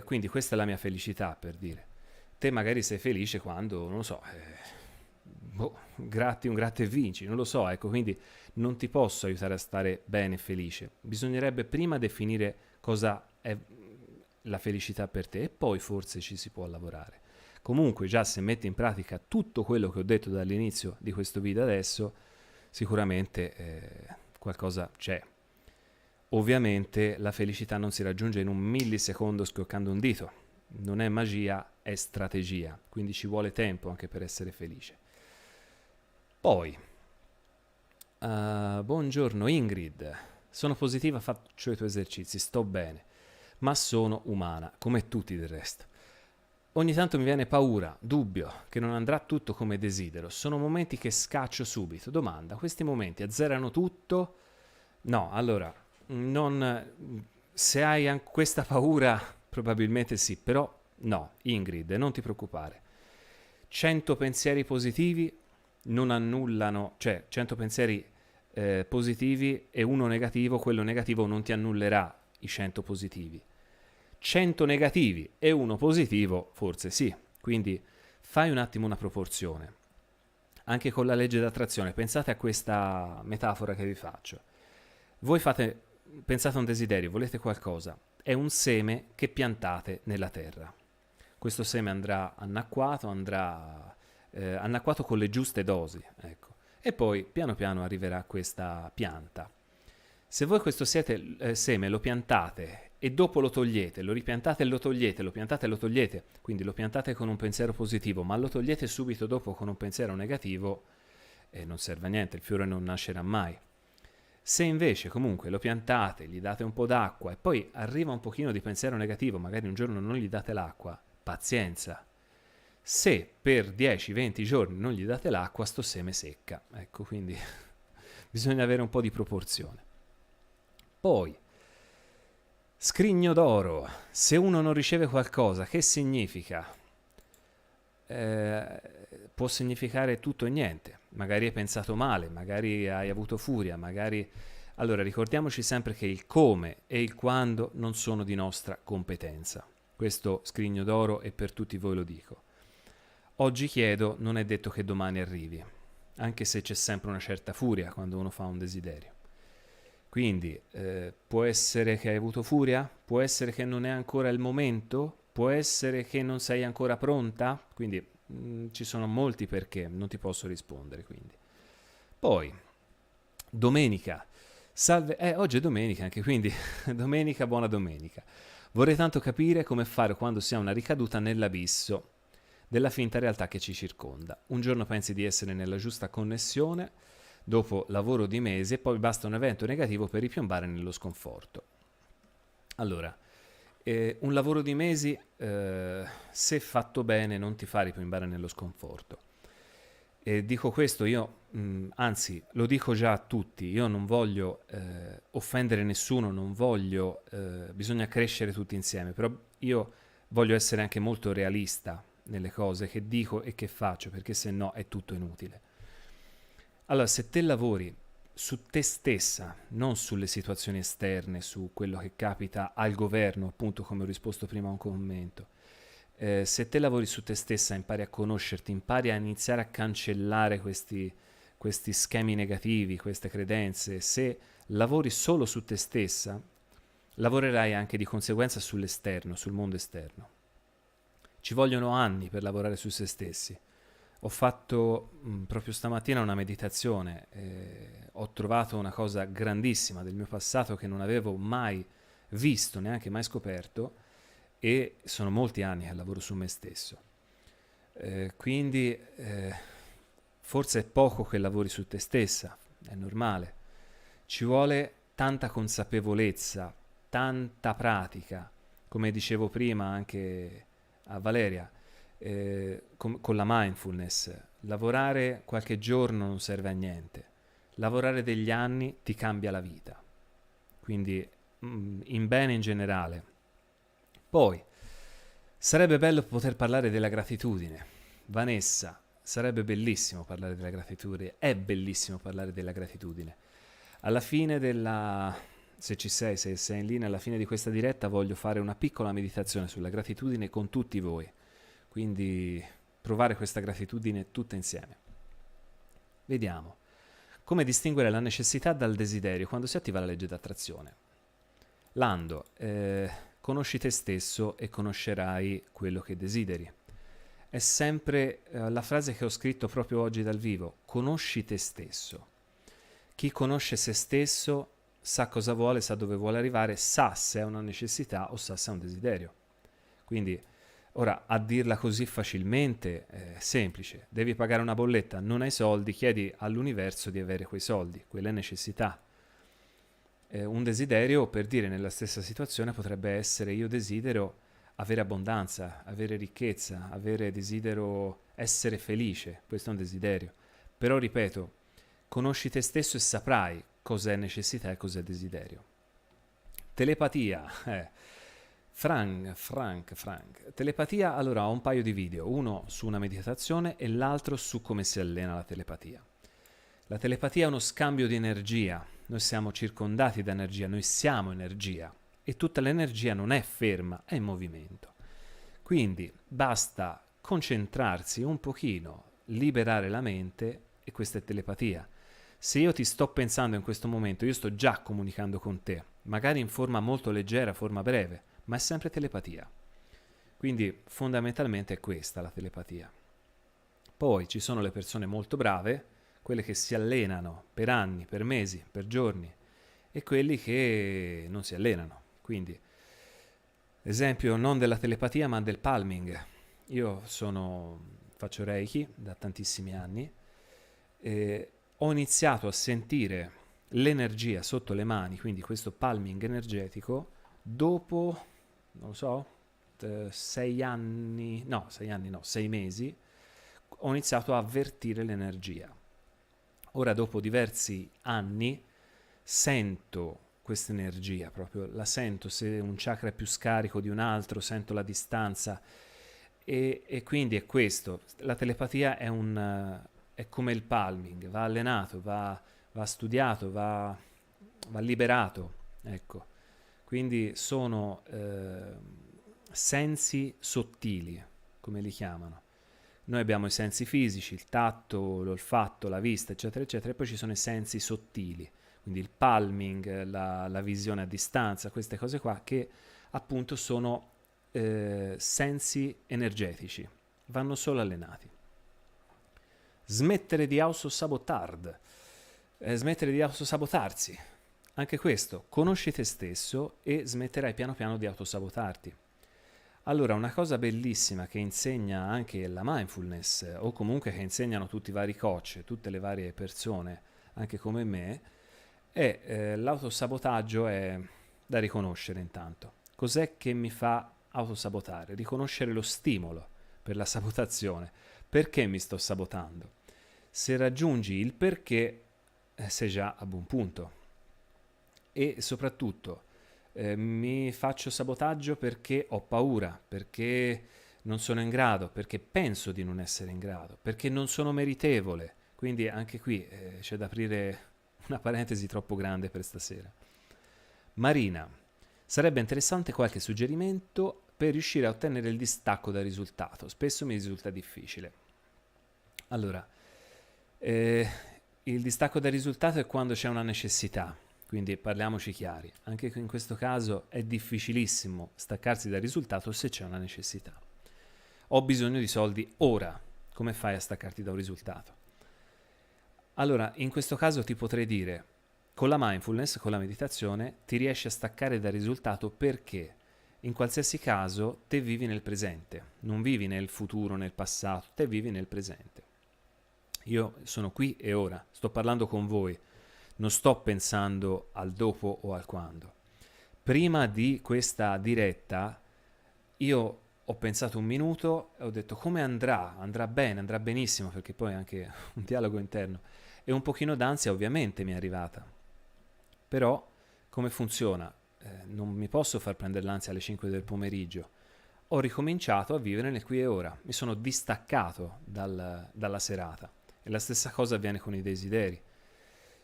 Quindi questa è la mia felicità, per dire. Te magari sei felice quando, non lo so, gratti un gratta e vinci, non lo so, ecco, quindi non ti posso aiutare a stare bene e felice. Bisognerebbe prima definire cosa è la felicità per te e poi forse ci si può lavorare. Comunque già se metti in pratica tutto quello che ho detto dall'inizio di questo video adesso, sicuramente qualcosa c'è. Ovviamente la felicità non si raggiunge in un millisecondo schioccando un dito, non è magia, è strategia, quindi ci vuole tempo anche per essere felice. Poi, buongiorno Ingrid, sono positiva, faccio i tuoi esercizi, sto bene, ma sono umana, come tutti del resto. Ogni tanto mi viene paura, dubbio, che non andrà tutto come desidero. Sono momenti che scaccio subito. Domanda, questi momenti azzerano tutto? No, allora, se hai questa paura, probabilmente sì, però no, Ingrid, non ti preoccupare. 100 pensieri positivi non annullano, cioè 100 pensieri positivi e uno negativo, quello negativo non ti annullerà i 100 positivi. 100 negativi e uno positivo, forse sì. Quindi fai un attimo una proporzione. Anche con la legge d'attrazione, pensate a questa metafora che vi faccio. Voi pensate a un desiderio, volete qualcosa, è un seme che piantate nella terra. Questo seme andrà annacquato, annacquato con le giuste dosi, ecco. E poi piano piano arriverà questa pianta. Se voi questo seme lo piantate e dopo lo togliete, lo ripiantate e lo togliete, lo piantate e lo togliete, quindi lo piantate con un pensiero positivo, ma lo togliete subito dopo con un pensiero negativo, non serve a niente, il fiore non nascerà mai. Se invece comunque lo piantate, gli date un po' d'acqua e poi arriva un pochino di pensiero negativo, magari un giorno non gli date l'acqua, pazienza. Se per 10-20 giorni non gli date l'acqua, sto seme secca. Ecco, quindi bisogna avere un po' di proporzione. Poi, scrigno d'oro. Se uno non riceve qualcosa, che significa? Può significare tutto e niente. Magari hai pensato male, magari hai avuto furia, magari... Allora, ricordiamoci sempre che il come e il quando non sono di nostra competenza. Questo scrigno d'oro e per tutti voi lo dico. Oggi chiedo, non è detto che domani arrivi, anche se c'è sempre una certa furia quando uno fa un desiderio. Quindi può essere che hai avuto furia, può essere che non è ancora il momento, può essere che non sei ancora pronta, quindi ci sono molti perché, non ti posso rispondere quindi. Poi, domenica, salve, oggi è domenica anche, quindi domenica, buona domenica. Vorrei tanto capire come fare quando si ha una ricaduta nell'abisso della finta realtà che ci circonda. Un giorno pensi di essere nella giusta connessione, dopo lavoro di mesi e poi basta un evento negativo per ripiombare nello sconforto. Allora, un lavoro di mesi, se fatto bene, non ti fa ripiombare nello sconforto. E dico questo io, anzi, lo dico già a tutti, io non voglio offendere nessuno, non voglio, bisogna crescere tutti insieme, però io voglio essere anche molto realista nelle cose che dico e che faccio, perché se no è tutto inutile. Allora, se te lavori su te stessa, non sulle situazioni esterne, su quello che capita al governo, appunto come ho risposto prima a un commento, se te lavori su te stessa, impari a conoscerti, impari a iniziare a cancellare questi schemi negativi, queste credenze, se lavori solo su te stessa, lavorerai anche di conseguenza sull'esterno, sul mondo esterno. Ci vogliono anni per lavorare su se stessi. Ho fatto proprio stamattina una meditazione, ho trovato una cosa grandissima del mio passato che non avevo mai visto, neanche mai scoperto, e sono molti anni che lavoro su me stesso. Quindi forse è poco che lavori su te stessa, è normale. Ci vuole tanta consapevolezza, tanta pratica, come dicevo prima anche a Valeria, con la mindfulness. Lavorare qualche giorno non serve a niente, lavorare degli anni ti cambia la vita, quindi in bene in generale. Poi, sarebbe bello poter parlare della gratitudine. Vanessa, sarebbe bellissimo parlare della gratitudine, è bellissimo parlare della gratitudine. Alla fine se ci sei, se sei in linea, alla fine di questa diretta voglio fare una piccola meditazione sulla gratitudine con tutti voi. Quindi provare questa gratitudine tutta insieme. Vediamo. Come distinguere la necessità dal desiderio quando si attiva la legge d'attrazione? Lando, conosci te stesso e conoscerai quello che desideri. È sempre la frase che ho scritto proprio oggi dal vivo. Conosci te stesso. Chi conosce se stesso sa cosa vuole, sa dove vuole arrivare, sa se è una necessità o sa se è un desiderio. Quindi, ora, a dirla così facilmente è semplice. Devi pagare una bolletta, non hai soldi, chiedi all'universo di avere quei soldi. Quella è necessità. Un desiderio, per dire, nella stessa situazione potrebbe essere: io desidero avere abbondanza, avere ricchezza, desidero essere felice. Questo è un desiderio. Però, ripeto, conosci te stesso e saprai cos'è necessità e cos'è desiderio. Telepatia. Frank. Telepatia, allora ho un paio di video, uno su una meditazione e l'altro su come si allena la telepatia. La telepatia è uno scambio di energia, noi siamo circondati da energia, noi siamo energia e tutta l'energia non è ferma, è in movimento. Quindi basta concentrarsi un pochino, liberare la mente e questa è telepatia. Se io ti sto pensando in questo momento, io sto già comunicando con te, magari in forma molto leggera, forma breve, ma è sempre telepatia. Quindi fondamentalmente è questa la telepatia. Poi ci sono le persone molto brave, quelle che si allenano per anni, per mesi, per giorni, e quelli che non si allenano. Quindi, esempio non della telepatia ma del palming. Io faccio Reiki da tantissimi anni e ho iniziato a sentire l'energia sotto le mani, quindi questo palming energetico, dopo, non lo so, 6 mesi, ho iniziato a avvertire l'energia. Ora, dopo diversi anni, sento questa energia, proprio la sento, se un chakra è più scarico di un altro, sento la distanza e quindi è questo. La telepatia è come il palming, va allenato, va studiato, va liberato, ecco. Quindi sono sensi sottili, come li chiamano. Noi abbiamo i sensi fisici, il tatto, l'olfatto, la vista, eccetera, eccetera, e poi ci sono i sensi sottili, quindi il palming, la visione a distanza, queste cose qua che appunto sono sensi energetici, vanno solo allenati. Smettere di autosabotarsi. Anche questo, conosci te stesso e smetterai piano piano di autosabotarti. Allora, una cosa bellissima che insegna anche la mindfulness, o comunque che insegnano tutti i vari coach, tutte le varie persone, anche come me, è l'autosabotaggio è da riconoscere intanto. Cos'è che mi fa autosabotare? Riconoscere lo stimolo per la sabotazione. Perché mi sto sabotando? Se raggiungi il perché, sei già a buon punto. E soprattutto mi faccio sabotaggio perché ho paura, perché non sono in grado, perché penso di non essere in grado, perché non sono meritevole. Quindi anche qui c'è da aprire una parentesi troppo grande per stasera. Marina, sarebbe interessante qualche suggerimento per riuscire a ottenere il distacco dal risultato. Spesso mi risulta difficile. Allora, il distacco dal risultato è quando c'è una necessità. Quindi parliamoci chiari, anche in questo caso è difficilissimo staccarsi dal risultato se c'è una necessità. Ho bisogno di soldi ora, come fai a staccarti da un risultato? Allora, in questo caso ti potrei dire, Con la mindfulness, con la meditazione, ti riesci a staccare dal risultato perché in qualsiasi caso te vivi nel presente, non vivi nel futuro, nel passato, te vivi nel presente. Io sono qui e ora, sto parlando con voi, non sto pensando al dopo o al quando. Prima di questa diretta io ho pensato un minuto e ho detto come andrà? Andrà bene, andrà benissimo, perché poi è anche un dialogo interno. E un pochino d'ansia ovviamente mi è arrivata. Però come funziona? Non mi posso far prendere l'ansia alle 5 del pomeriggio. Ho ricominciato a vivere nel qui e ora, mi sono distaccato dalla serata. E la stessa cosa avviene con i desideri.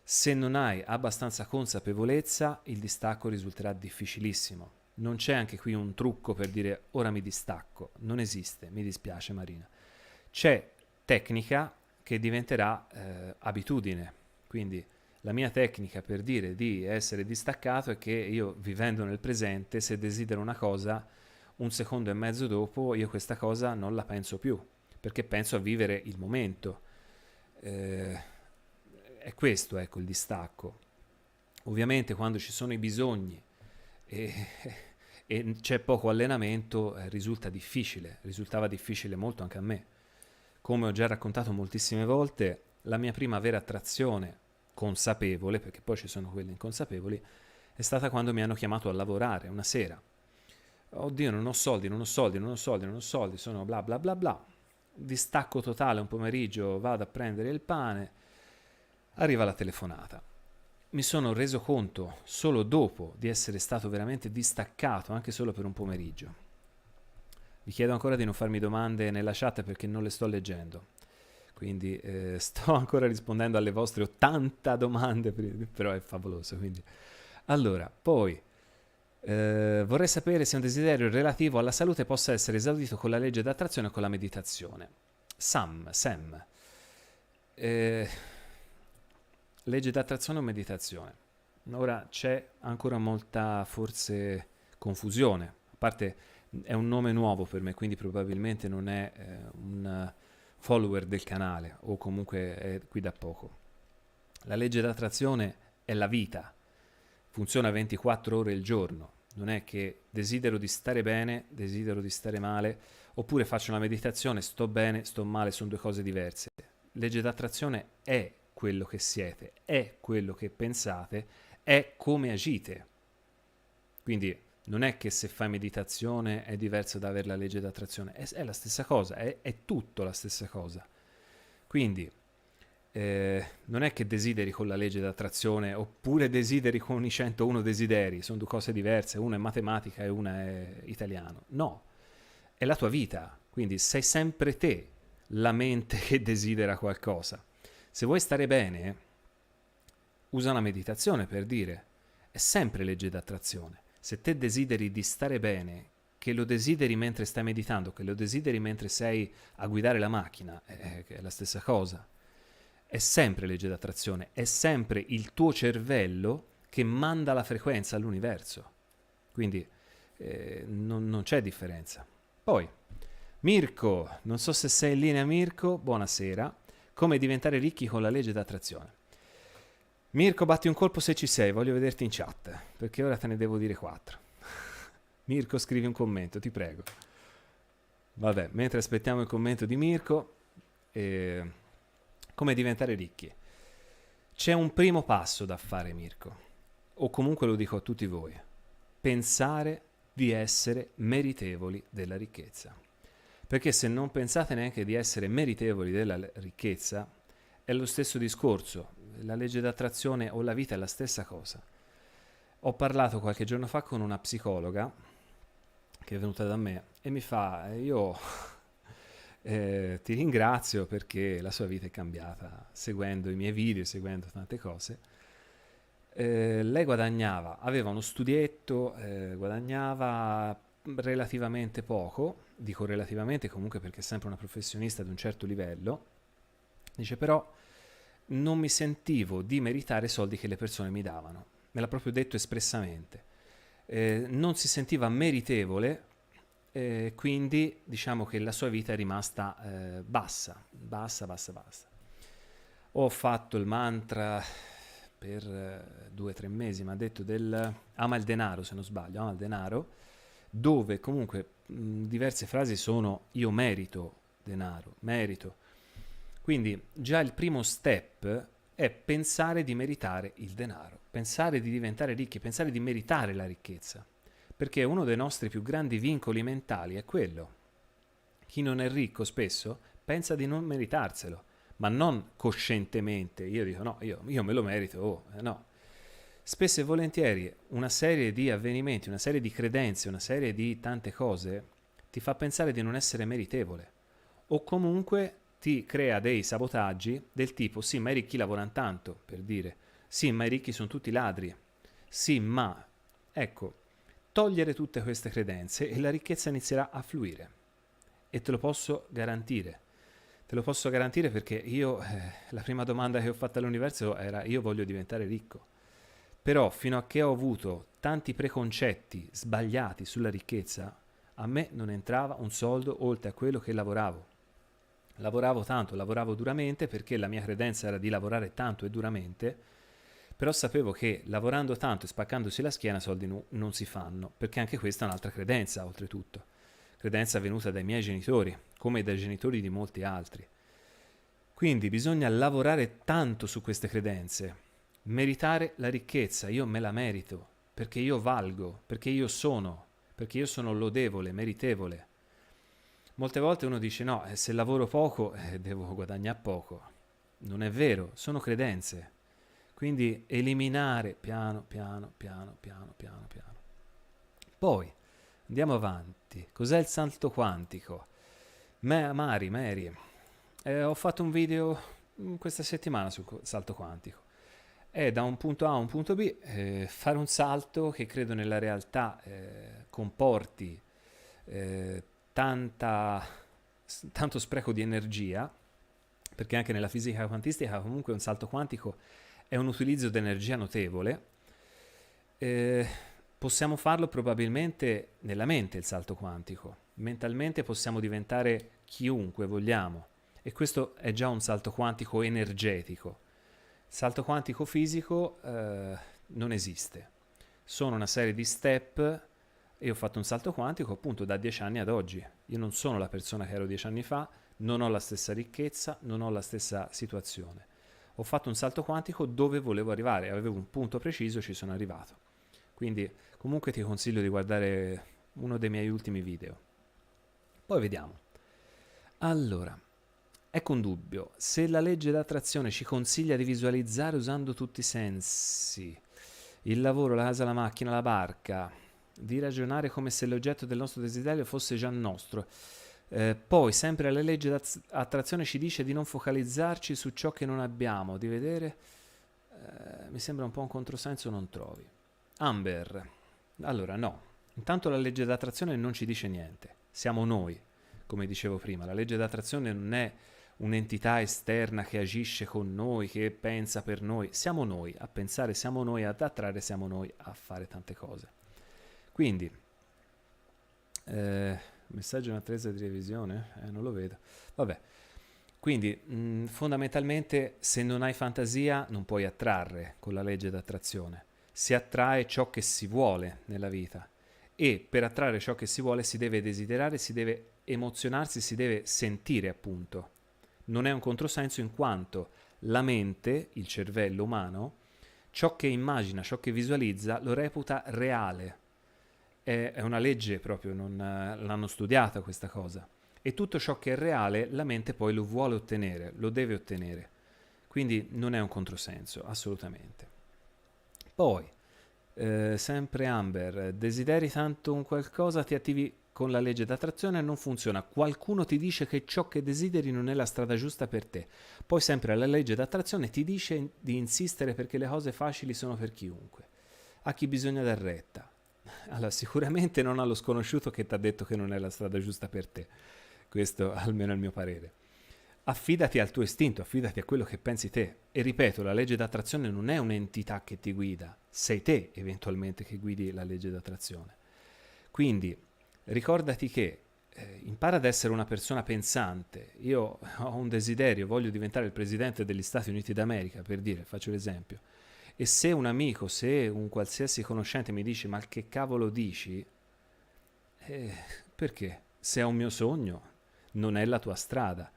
Se non hai abbastanza consapevolezza, il distacco risulterà difficilissimo. Non c'è anche qui un trucco per dire ora mi distacco, non esiste, mi dispiace Marina. C'è tecnica che diventerà abitudine, quindi la mia tecnica per dire di essere distaccato è che io vivendo nel presente, se desidero una cosa, un secondo e mezzo dopo io questa cosa non la penso più, perché penso a vivere il momento. È questo, ecco, il distacco. Ovviamente quando ci sono i bisogni e, e c'è poco allenamento, risultava difficile molto anche a me. Come ho già raccontato moltissime volte, la mia prima vera attrazione consapevole, perché poi ci sono quelle inconsapevoli, è stata quando mi hanno chiamato a lavorare una sera. Oddio, non ho soldi, non ho soldi, non ho soldi, non ho soldi, sono bla bla bla bla. Distacco totale un pomeriggio, vado a prendere il pane, arriva la telefonata. Mi sono reso conto solo dopo di essere stato veramente distaccato, anche solo per un pomeriggio. Vi chiedo ancora di non farmi domande nella chat perché non le sto leggendo. Quindi sto ancora rispondendo alle vostre 80 domande, però è favoloso. Quindi. Allora, poi vorrei sapere se un desiderio relativo alla salute possa essere esaudito con la legge d'attrazione o con la meditazione. Sam, legge d'attrazione o meditazione? Ora c'è ancora molta forse confusione, a parte è un nome nuovo per me, quindi probabilmente non è un follower del canale o comunque è qui da poco. La legge d'attrazione è la vita, funziona 24 ore al giorno, non è che desidero di stare bene, desidero di stare male, oppure faccio una meditazione, sto bene, sto male, sono due cose diverse. Legge d'attrazione è quello che siete, è quello che pensate, è come agite. Quindi non è che se fai meditazione è diverso da avere la legge d'attrazione, è la stessa cosa, è tutto la stessa cosa. Quindi non è che desideri con la legge d'attrazione oppure desideri con i 101 desideri, sono due cose diverse, una è matematica e una è italiano. No, è la tua vita, quindi sei sempre te la mente che desidera qualcosa. Se vuoi stare bene, usa una meditazione per dire, è sempre legge d'attrazione. Se te desideri di stare bene, che lo desideri mentre stai meditando, che lo desideri mentre sei a guidare la macchina, è la stessa cosa. È sempre legge d'attrazione, è sempre il tuo cervello che manda la frequenza all'universo. Quindi non c'è differenza. Poi, Mirko, non so se sei in linea Mirko, buonasera. Come diventare ricchi con la legge d'attrazione? Mirko, batti un colpo se ci sei, voglio vederti in chat, perché ora te ne devo dire 4. Mirko, scrivi un commento, ti prego. Vabbè, mentre aspettiamo il commento di Mirko, come diventare ricchi? C'è un primo passo da fare, Mirko, o comunque lo dico a tutti voi. Pensare di essere meritevoli della ricchezza. Perché se non pensate neanche di essere meritevoli della ricchezza, è lo stesso discorso. La legge d'attrazione o la vita è la stessa cosa. Ho parlato qualche giorno fa con una psicologa che è venuta da me e mi fa, io ti ringrazio perché la sua vita è cambiata seguendo i miei video, seguendo tante cose. Lei guadagnava, aveva uno studietto, guadagnava relativamente poco, dico relativamente comunque perché è sempre una professionista di un certo livello, dice però non mi sentivo di meritare i soldi che le persone mi davano, me l'ha proprio detto espressamente, non si sentiva meritevole, quindi diciamo che la sua vita è rimasta bassa. Ho fatto il mantra per 2 o 3 mesi, mi ha detto ama il denaro, se non sbaglio, ama il denaro, dove comunque diverse frasi sono io merito denaro, merito. Quindi già il primo step è pensare di meritare il denaro, pensare di diventare ricchi, pensare di meritare la ricchezza, perché uno dei nostri più grandi vincoli mentali è quello. Chi non è ricco spesso pensa di non meritarselo, ma non coscientemente. Io dico no, io me lo merito, no. Spesso e volentieri una serie di avvenimenti, una serie di credenze, una serie di tante cose ti fa pensare di non essere meritevole o comunque ti crea dei sabotaggi del tipo sì, ma i ricchi lavorano tanto, per dire, sì, ma i ricchi sono tutti ladri, sì, ma ecco, togliere tutte queste credenze e la ricchezza inizierà a fluire e te lo posso garantire. Te lo posso garantire perché io, la prima domanda che ho fatto all'universo era io voglio diventare ricco. Però fino a che ho avuto tanti preconcetti sbagliati sulla ricchezza, a me non entrava un soldo oltre a quello che lavoravo. Lavoravo tanto, lavoravo duramente perché la mia credenza era di lavorare tanto e duramente, però sapevo che lavorando tanto e spaccandosi la schiena soldi non si fanno, perché anche questa è un'altra credenza, oltretutto. Credenza venuta dai miei genitori, come dai genitori di molti altri. Quindi bisogna lavorare tanto su queste credenze, meritare la ricchezza, io me la merito, perché io valgo, perché io sono lodevole, meritevole. Molte volte uno dice no, se lavoro poco devo guadagnare poco. Non è vero, sono credenze. Quindi eliminare piano, piano, piano, piano, piano, piano. Poi andiamo avanti. Cos'è il salto quantico? Mary, ho fatto un video questa settimana sul salto quantico. È da un punto A a un punto B, fare un salto che credo nella realtà comporti eh, tanta, tanto spreco di energia, perché anche nella fisica quantistica comunque un salto quantico è un utilizzo di energia notevole. Possiamo farlo probabilmente nella mente il salto quantico. Mentalmente possiamo diventare chiunque vogliamo e questo è già un salto quantico energetico. Il salto quantico fisico non esiste. Sono una serie di step e ho fatto un salto quantico appunto da 10 anni ad oggi. Io non sono la persona che ero 10 anni fa, non ho la stessa ricchezza, non ho la stessa situazione. Ho fatto un salto quantico dove volevo arrivare, avevo un punto preciso e ci sono arrivato. Quindi comunque ti consiglio di guardare uno dei miei ultimi video. Poi vediamo. Allora, ecco un dubbio. Se la legge d'attrazione ci consiglia di visualizzare usando tutti i sensi, il lavoro, la casa, la macchina, la barca, di ragionare come se l'oggetto del nostro desiderio fosse già nostro, poi sempre la legge d'attrazione ci dice di non focalizzarci su ciò che non abbiamo, di vedere, mi sembra un po' un controsenso, non trovi? Amber, allora no, intanto la legge d'attrazione non ci dice niente, siamo noi, come dicevo prima, la legge d'attrazione non è un'entità esterna che agisce con noi, che pensa per noi, siamo noi a pensare, siamo noi ad attrarre, siamo noi a fare tante cose. Quindi, messaggio in attesa di revisione? Non lo vedo. Vabbè, quindi fondamentalmente se non hai fantasia non puoi attrarre con la legge d'attrazione. Si attrae ciò che si vuole nella vita e per attrarre ciò che si vuole si deve desiderare, si deve emozionarsi, si deve sentire appunto. Non è un controsenso in quanto la mente, il cervello umano, ciò che immagina, ciò che visualizza lo reputa reale. È una legge proprio, non l'hanno studiata questa cosa. E tutto ciò che è reale la mente poi lo vuole ottenere, lo deve ottenere. Quindi non è un controsenso, assolutamente. Poi, sempre Amber, desideri tanto un qualcosa, ti attivi con la legge d'attrazione e non funziona. Qualcuno ti dice che ciò che desideri non è la strada giusta per te. Poi sempre la legge d'attrazione ti dice di insistere perché le cose facili sono per chiunque. A chi bisogna dar retta? Allora, sicuramente non allo sconosciuto che ti ha detto che non è la strada giusta per te. Questo almeno è il mio parere. Affidati al tuo istinto, affidati a quello che pensi te. E ripeto, la legge d'attrazione non è un'entità che ti guida, sei te eventualmente che guidi la legge d'attrazione. Quindi ricordati che impara ad essere una persona pensante. Io ho un desiderio, voglio diventare il presidente degli Stati Uniti d'America, per dire, faccio l'esempio. E se un amico, se un qualsiasi conoscente mi dice ma che cavolo dici? Eh, perché? Se è un mio sogno, non è la tua strada.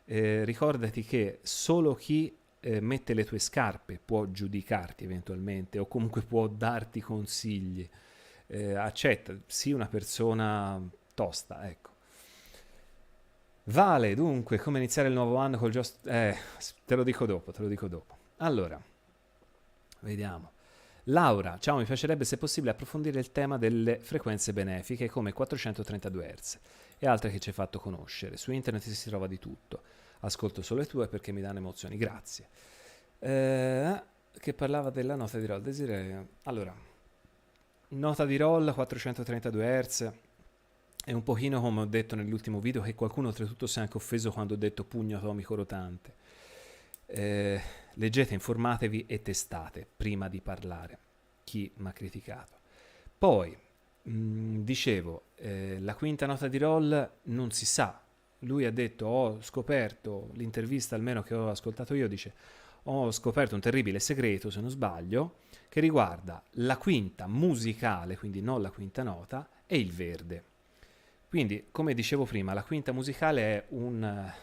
Ricordati che solo chi mette le tue scarpe può giudicarti eventualmente o comunque può darti consigli. Accetta, sii una persona tosta, ecco. Vale, dunque, come iniziare il nuovo anno col Just... te lo dico dopo, te lo dico dopo. Allora, vediamo. Laura, ciao, mi piacerebbe se possibile approfondire il tema delle frequenze benefiche come 432 Hz e altre che ci hai fatto conoscere. Su internet si trova di tutto. Ascolto solo le tue perché mi danno emozioni, grazie. Che parlava della nota di roll. Desiree. Allora, nota di roll 432 Hz è un pochino come ho detto nell'ultimo video, che qualcuno oltretutto si è anche offeso quando ho detto pugno atomico rotante. Leggete, informatevi e testate prima di parlare chi mi ha criticato. Poi, dicevo, la quinta nota di roll non si sa. Lui ha detto, ho scoperto, l'intervista almeno che ho ascoltato io dice, ho scoperto un terribile segreto, se non sbaglio, che riguarda la quinta musicale, quindi non la quinta nota, e il verde. Quindi, come dicevo prima, la quinta musicale è uno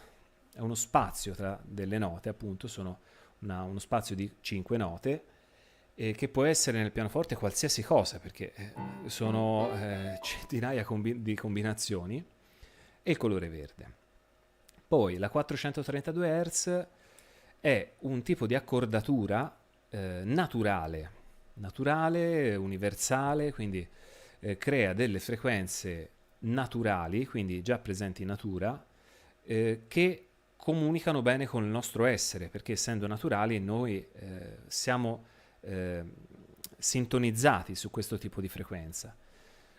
spazio tra delle note, appunto, sono uno spazio di 5 note, che può essere nel pianoforte qualsiasi cosa, perché sono centinaia di combinazioni, e il colore verde. Poi la 432 Hz è un tipo di accordatura naturale, universale, quindi crea delle frequenze naturali, quindi già presenti in natura, che comunicano bene con il nostro essere, perché essendo naturali noi siamo sintonizzati su questo tipo di frequenza.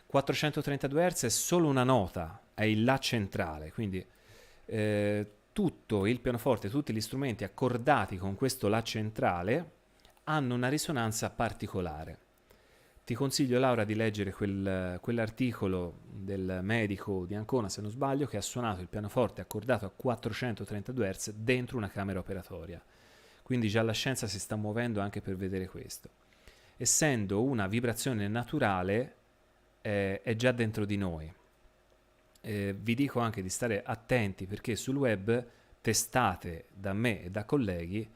432 Hz è solo una nota, è il La centrale, quindi tutto il pianoforte, tutti gli strumenti accordati con questo La centrale hanno una risonanza particolare. Ti consiglio, Laura, di leggere quell'articolo del medico di Ancona, se non sbaglio, che ha suonato il pianoforte accordato a 432 Hz dentro una camera operatoria. Quindi già la scienza si sta muovendo anche per vedere questo. Essendo una vibrazione naturale, è già dentro di noi. Vi dico anche di stare attenti perché sul web, testate da me e da colleghi,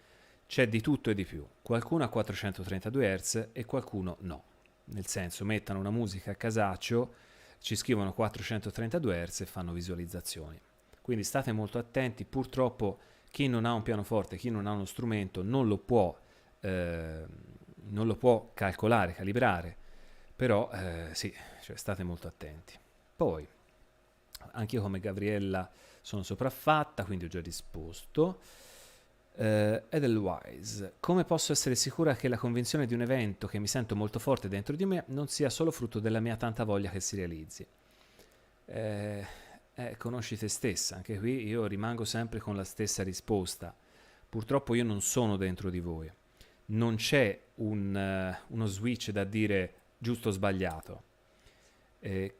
c'è di tutto e di più. Qualcuno ha 432 Hz e qualcuno no. Nel senso, mettano una musica a casaccio, ci scrivono 432 Hz e fanno visualizzazioni. Quindi state molto attenti. Purtroppo chi non ha un pianoforte, chi non ha uno strumento non lo può calcolare, calibrare, però sì, cioè, state molto attenti. Poi, anch'io come Gabriella sono sopraffatta, quindi ho già risposto. Edelweiss, come posso essere sicura che la convinzione di un evento che mi sento molto forte dentro di me non sia solo frutto della mia tanta voglia che si realizzi? Conosci te stessa, anche qui io rimango sempre con la stessa risposta. Purtroppo io non sono dentro di voi, non c'è uno switch da dire giusto o sbagliato.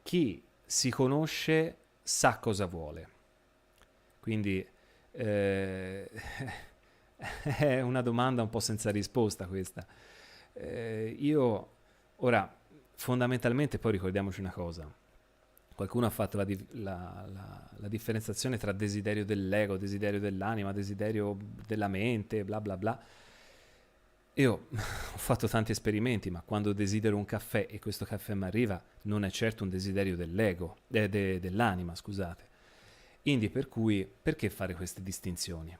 Chi si conosce sa cosa vuole, quindi è una domanda un po' senza risposta questa. Io ora fondamentalmente, poi ricordiamoci una cosa, qualcuno ha fatto la differenziazione tra desiderio dell'ego, desiderio dell'anima, desiderio della mente, bla bla bla. Io ho fatto tanti esperimenti, ma quando desidero un caffè e questo caffè mi arriva, non è certo un desiderio dell'ego, dell'anima, scusate. Quindi per cui, perché fare queste distinzioni?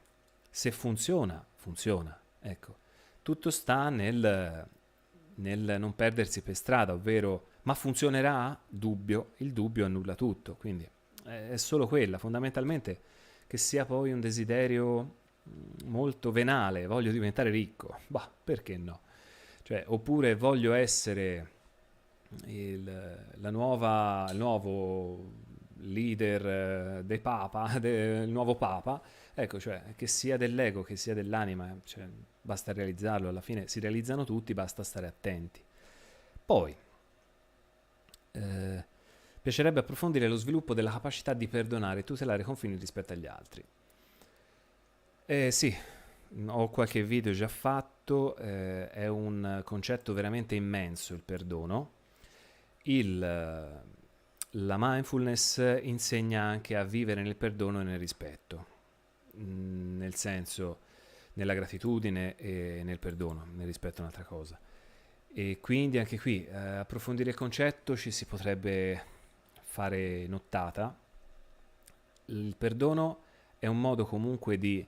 Se funziona, funziona. Ecco, tutto sta nel non perdersi per strada, ovvero, ma funzionerà? Dubbio. Il dubbio annulla tutto, quindi è solo quella, fondamentalmente, che sia poi un desiderio molto venale, voglio diventare ricco, bah, perché no? Cioè, oppure voglio essere il nuovo leader dei papa, il nuovo papa, ecco, cioè, che sia dell'ego, che sia dell'anima, cioè, basta realizzarlo, alla fine si realizzano tutti, basta stare attenti. Poi, piacerebbe approfondire lo sviluppo della capacità di perdonare e tutelare i confini rispetto agli altri. Sì, ho qualche video già fatto, è un concetto veramente immenso il perdono. La mindfulness insegna anche a vivere nel perdono e nel rispetto, nel senso, nella gratitudine e nel perdono, nel rispetto è un'altra cosa. E quindi anche qui, approfondire il concetto ci si potrebbe fare nottata. Il perdono è un modo comunque di,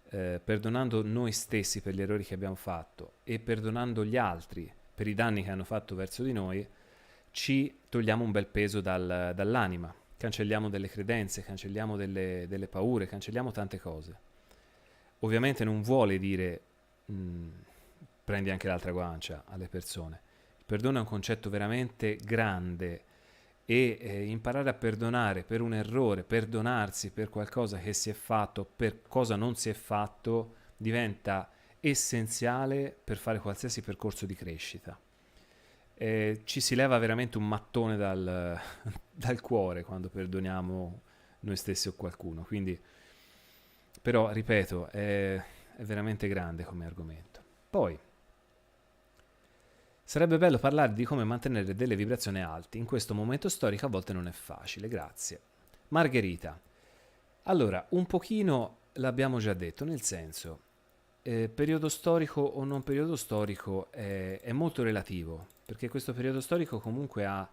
perdonando noi stessi per gli errori che abbiamo fatto e perdonando gli altri per i danni che hanno fatto verso di noi, ci togliamo un bel peso dall'anima, cancelliamo delle credenze, cancelliamo delle paure, cancelliamo tante cose. Ovviamente non vuole dire prendi anche l'altra guancia alle persone. Il perdono è un concetto veramente grande e imparare a perdonare per un errore, perdonarsi per qualcosa che si è fatto, per cosa non si è fatto, diventa essenziale per fare qualsiasi percorso di crescita. Ci si leva veramente un mattone dal cuore quando perdoniamo noi stessi o qualcuno. Quindi, però, ripeto, è veramente grande come argomento. Poi, sarebbe bello parlare di come mantenere delle vibrazioni alte. In questo momento storico a volte non è facile, grazie. Margherita, allora, un pochino l'abbiamo già detto, nel senso, periodo storico o non periodo storico è molto relativo, perché questo periodo storico comunque ha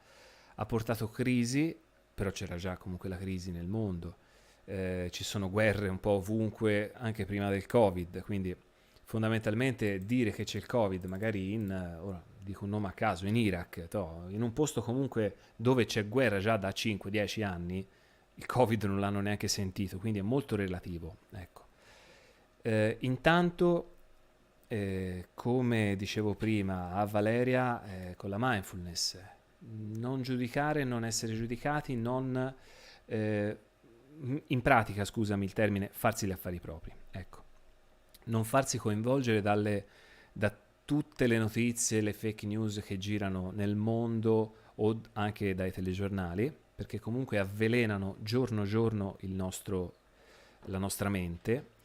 portato crisi, però c'era già comunque la crisi nel mondo, ci sono guerre un po' ovunque, anche prima del Covid, quindi fondamentalmente dire che c'è il Covid, magari ora dico un nome a caso, in Iraq, in un posto comunque dove c'è guerra già da 5-10 anni, il Covid non l'hanno neanche sentito, quindi è molto relativo, ecco. Intanto, come dicevo prima a Valeria, con la mindfulness, non giudicare, non essere giudicati, non, in pratica, scusami il termine, farsi gli affari propri, ecco. Non farsi coinvolgere da tutte le notizie, le fake news che girano nel mondo o anche dai telegiornali, perché comunque avvelenano giorno giorno la nostra mente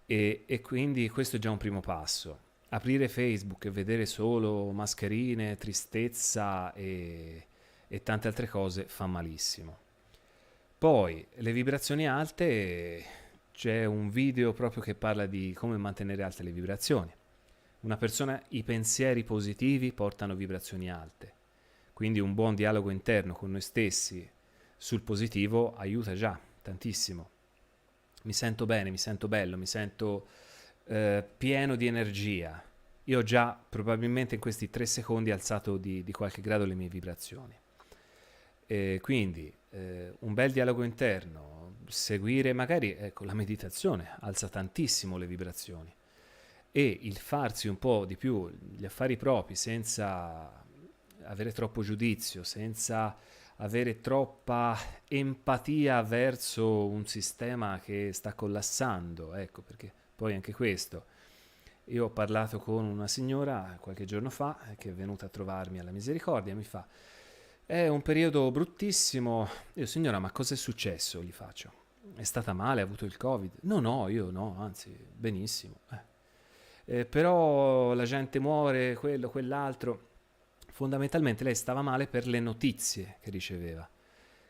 e quindi questo è già un primo passo. Aprire Facebook e vedere solo mascherine, tristezza e tante altre cose fa malissimo. Poi le vibrazioni alte, c'è un video proprio che parla di come mantenere alte le vibrazioni. Una persona, i pensieri positivi portano vibrazioni alte, quindi un buon dialogo interno con noi stessi sul positivo aiuta già tantissimo. Mi sento bene, mi sento bello, mi sento pieno di energia. Io ho già probabilmente in questi 3 secondi alzato di qualche grado le mie vibrazioni. Quindi un bel dialogo interno, seguire magari, ecco, la meditazione alza tantissimo le vibrazioni e il farsi un po' di più gli affari propri senza avere troppo giudizio, senza avere troppa empatia verso un sistema che sta collassando, ecco, perché poi anche questo. Io ho parlato con una signora qualche giorno fa che è venuta a trovarmi alla Misericordia e mi fa: è un periodo bruttissimo. Io, signora, ma cosa è successo? Gli faccio. È stata male? Ha avuto il Covid? No, no, io no, anzi, benissimo. Però la gente muore, quello, quell'altro. Fondamentalmente lei stava male per le notizie che riceveva.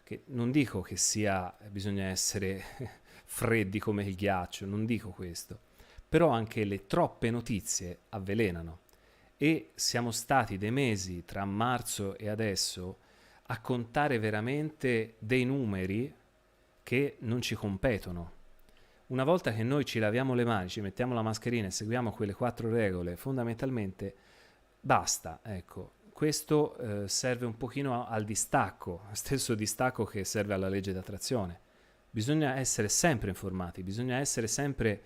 Che non dico che bisogna essere freddi come il ghiaccio, non dico questo. Però anche le troppe notizie avvelenano. E siamo stati dei mesi tra marzo e adesso a contare veramente dei numeri che non ci competono. Una volta che noi ci laviamo le mani, ci mettiamo la mascherina e seguiamo quelle 4 regole, fondamentalmente basta, ecco. Questo serve un pochino al distacco, stesso distacco che serve alla legge d'attrazione. Bisogna essere sempre informati, bisogna essere sempre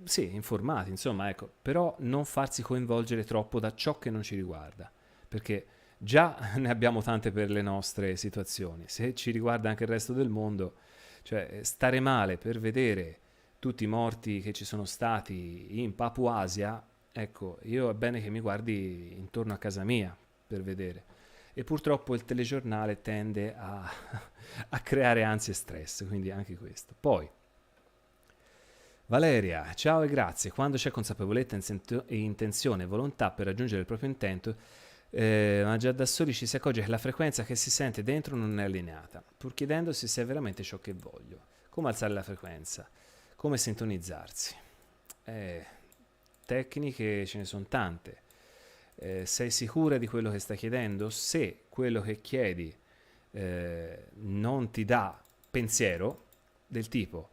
sì, informati, insomma, ecco, però non farsi coinvolgere troppo da ciò che non ci riguarda, perché già ne abbiamo tante per le nostre situazioni. Se ci riguarda anche il resto del mondo, cioè stare male per vedere tutti i morti che ci sono stati in Papuasia, ecco, io è bene che mi guardi intorno a casa mia per vedere. E purtroppo il telegiornale tende a creare ansia e stress, quindi anche questo. Poi, Valeria, ciao e grazie. Quando c'è consapevolezza, e intenzione e volontà per raggiungere il proprio intento, ma già da soli ci si accorge che la frequenza che si sente dentro non è allineata, pur chiedendosi se è veramente ciò che voglio. Come alzare la frequenza? Come sintonizzarsi? Eh, Tecniche ce ne sono tante. Sei sicura di quello che stai chiedendo? Se quello che chiedi non ti dà pensiero del tipo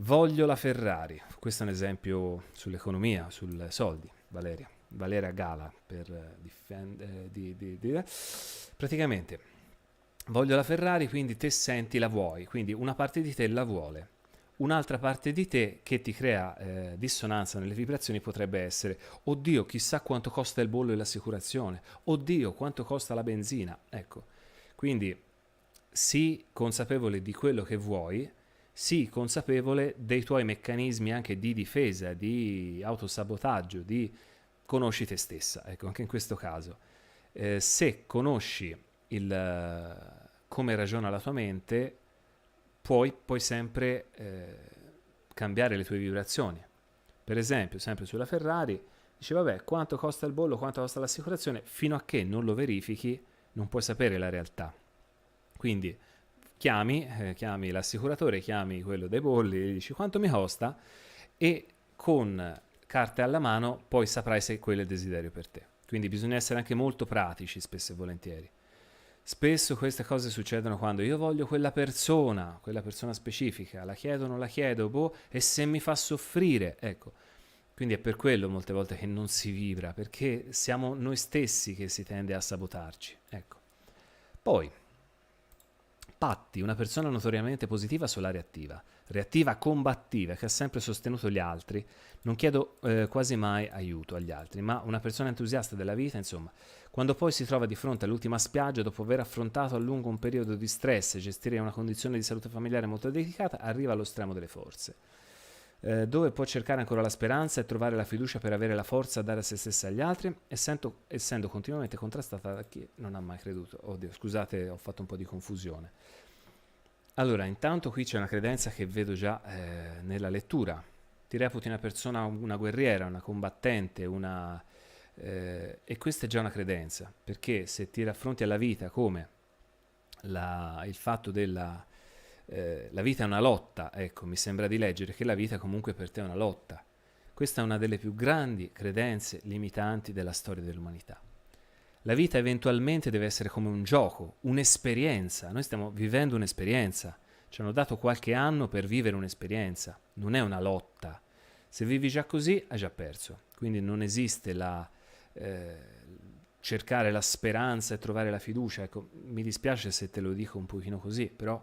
voglio la Ferrari, questo è un esempio sull'economia, sui soldi, Valeria Gala per praticamente voglio la Ferrari, quindi te senti la vuoi, quindi una parte di te la vuole. Un'altra parte di te che ti crea dissonanza nelle vibrazioni potrebbe essere oddio, chissà quanto costa il bollo e l'assicurazione, oddio, quanto costa la benzina. Ecco, quindi sii consapevole di quello che vuoi, sii consapevole dei tuoi meccanismi anche di difesa, di autosabotaggio, di conosci te stessa, ecco, anche in questo caso. Se conosci come ragiona la tua mente, puoi sempre cambiare le tue vibrazioni. Per esempio, sempre sulla Ferrari, dici vabbè, quanto costa il bollo, quanto costa l'assicurazione, fino a che non lo verifichi non puoi sapere la realtà. Quindi chiami l'assicuratore, chiami quello dei bolli, gli dici quanto mi costa e con carte alla mano poi saprai se quello è il desiderio per te. Quindi bisogna essere anche molto pratici spesso e volentieri. Spesso queste cose succedono quando io voglio quella persona specifica, la chiedo, non la chiedo, boh, e se mi fa soffrire, ecco. Quindi è per quello molte volte che non si vibra, perché siamo noi stessi che si tende a sabotarci, ecco. Poi, Patti, una persona notoriamente positiva solare attiva, reattiva combattiva, che ha sempre sostenuto gli altri, non chiedo quasi mai aiuto agli altri, ma una persona entusiasta della vita, insomma, quando poi si trova di fronte all'ultima spiaggia, dopo aver affrontato a lungo un periodo di stress e gestire una condizione di salute familiare molto delicata, arriva allo stremo delle forze. Dove può cercare ancora la speranza e trovare la fiducia per avere la forza a dare a se stessa e agli altri, essendo continuamente contrastata da chi non ha mai creduto. Oddio, scusate, ho fatto un po' di confusione. Allora, intanto qui c'è una credenza che vedo già nella lettura. Ti reputi una persona, una guerriera, una combattente, e questa è già una credenza, perché se ti raffronti alla vita come il fatto della la vita è una lotta, ecco, mi sembra di leggere che la vita comunque per te è una lotta. Questa è una delle più grandi credenze limitanti della storia dell'umanità. La vita eventualmente deve essere come un gioco, un'esperienza. Noi stiamo vivendo un'esperienza. Ci hanno dato qualche anno per vivere un'esperienza, non è una lotta. Se vivi già così, hai già perso. Quindi non esiste cercare la speranza e trovare la fiducia. Ecco, mi dispiace se te lo dico un pochino così, però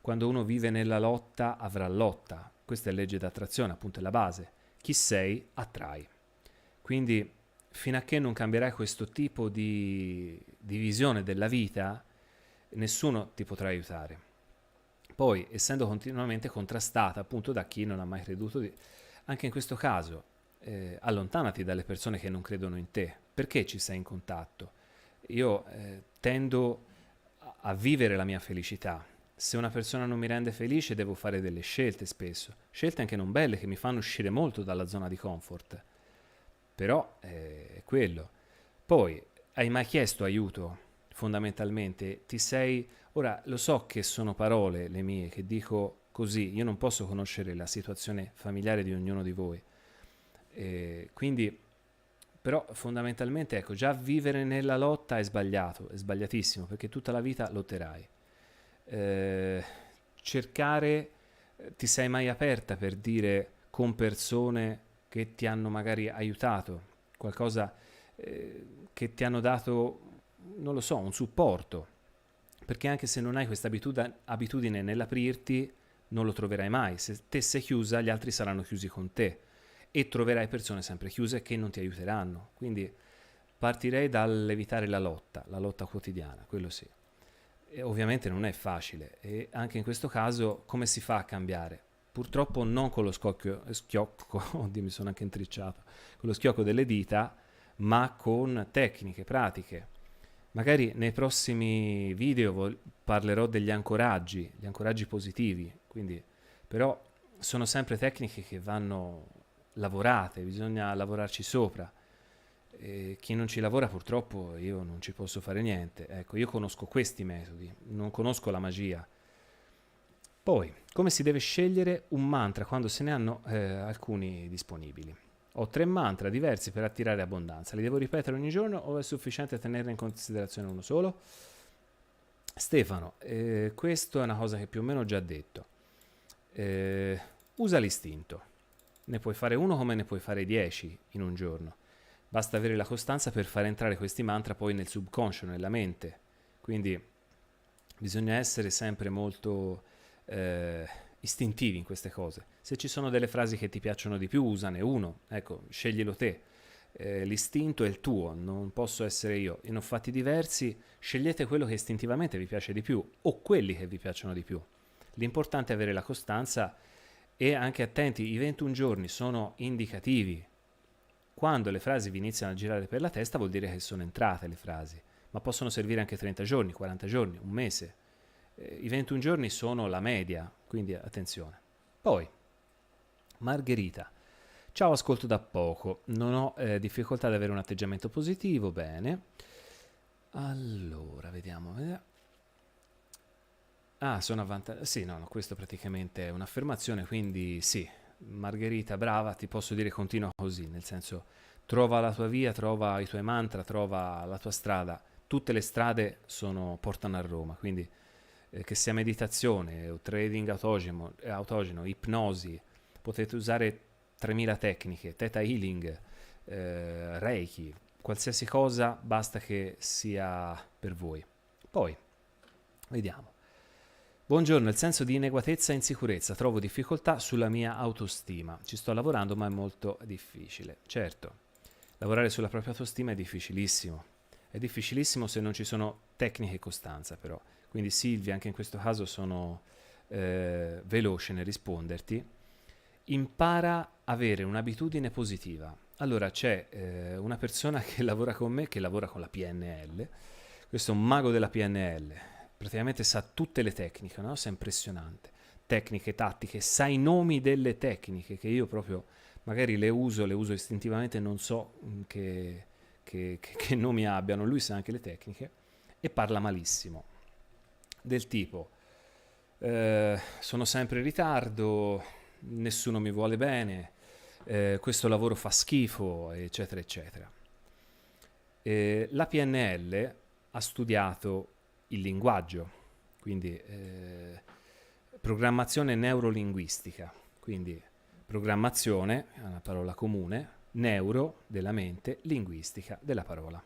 quando uno vive nella lotta avrà lotta. Questa è legge d'attrazione, appunto è la base. Chi sei, attrai. Quindi fino a che non cambierai questo tipo di visione della vita, nessuno ti potrà aiutare. Poi, essendo continuamente contrastata appunto da chi non ha mai creduto, anche in questo caso, allontanati dalle persone che non credono in te. Perché ci sei in contatto? Io tendo a vivere la mia felicità. Se una persona non mi rende felice devo fare delle scelte spesso, scelte anche non belle che mi fanno uscire molto dalla zona di comfort. Però è quello. Poi, hai mai chiesto aiuto? Fondamentalmente, ora lo so che sono parole le mie, che dico così, io non posso conoscere la situazione familiare di ognuno di voi. Quindi, però fondamentalmente, ecco, già vivere nella lotta è sbagliato, è sbagliatissimo, perché tutta la vita lotterai. Cercare, ti sei mai aperta per dire con persone che ti hanno magari aiutato, qualcosa che ti hanno dato, non lo so, un supporto, perché anche se non hai questa abitudine nell'aprirti, non lo troverai mai. Se te sei chiusa, gli altri saranno chiusi con te e troverai persone sempre chiuse che non ti aiuteranno. Quindi partirei dall'evitare la lotta quotidiana, quello sì. E ovviamente non è facile e anche in questo caso come si fa a cambiare? Purtroppo non con lo schiocco, oddio mi sono anche intricciato, con lo schiocco delle dita, ma con tecniche, pratiche. Magari nei prossimi video parlerò degli ancoraggi, gli ancoraggi positivi, quindi però sono sempre tecniche che vanno lavorate, bisogna lavorarci sopra. E chi non ci lavora purtroppo io non ci posso fare niente. Ecco, io conosco questi metodi, non conosco la magia. Poi, come si deve scegliere un mantra quando se ne hanno alcuni disponibili? Ho 3 mantra diversi per attirare abbondanza. Li devo ripetere ogni giorno o è sufficiente tenerne in considerazione uno solo? Stefano, questo è una cosa che più o meno ho già detto. Usa l'istinto. Ne puoi fare uno come ne puoi fare 10 in un giorno. Basta avere la costanza per far entrare questi mantra poi nel subconscio, nella mente. Quindi bisogna essere sempre molto istintivi in queste cose. Se ci sono delle frasi che ti piacciono di più, usane uno. Ecco, sceglielo te. L'istinto è il tuo, non posso essere io. Ne ho fatti diversi, scegliete quello che istintivamente vi piace di più o quelli che vi piacciono di più. L'importante è avere la costanza e anche attenti, i 21 giorni sono indicativi. Quando le frasi vi iniziano a girare per la testa vuol dire che sono entrate le frasi, ma possono servire anche 30 giorni, 40 giorni, un mese. I 21 giorni sono la media, quindi attenzione. Poi, Margherita. Ciao, ascolto da poco, non ho difficoltà ad avere un atteggiamento positivo, bene. Allora, vediamo. Ah, sono avvantaggiato. Sì, no, questo praticamente è un'affermazione, quindi sì, Margherita, brava, ti posso dire continua così, nel senso, trova la tua via, trova i tuoi mantra, trova la tua strada. Tutte le strade portano a Roma, quindi che sia meditazione o trading autogeno, ipnosi, potete usare 3000 tecniche, theta healing, reiki, qualsiasi cosa, basta che sia per voi. Poi, vediamo. Buongiorno, il senso di inadeguatezza e insicurezza, trovo difficoltà sulla mia autostima, ci sto lavorando ma è molto difficile. Certo, lavorare sulla propria autostima è difficilissimo se non ci sono tecniche e costanza però, quindi Silvia anche in questo caso sono veloce nel risponderti. Impara a avere un'abitudine positiva. Allora c'è una persona che lavora con me, che lavora con la PNL, questo è un mago della PNL, praticamente sa tutte le tecniche, no? È impressionante. Tecniche, tattiche, sa i nomi delle tecniche che io proprio magari le uso istintivamente e non so che nomi abbiano. Lui sa anche le tecniche e parla malissimo. Del tipo, sono sempre in ritardo, nessuno mi vuole bene, questo lavoro fa schifo, eccetera, eccetera. La PNL ha studiato il linguaggio, quindi programmazione neurolinguistica, quindi programmazione è una parola comune, neuro della mente, linguistica della parola.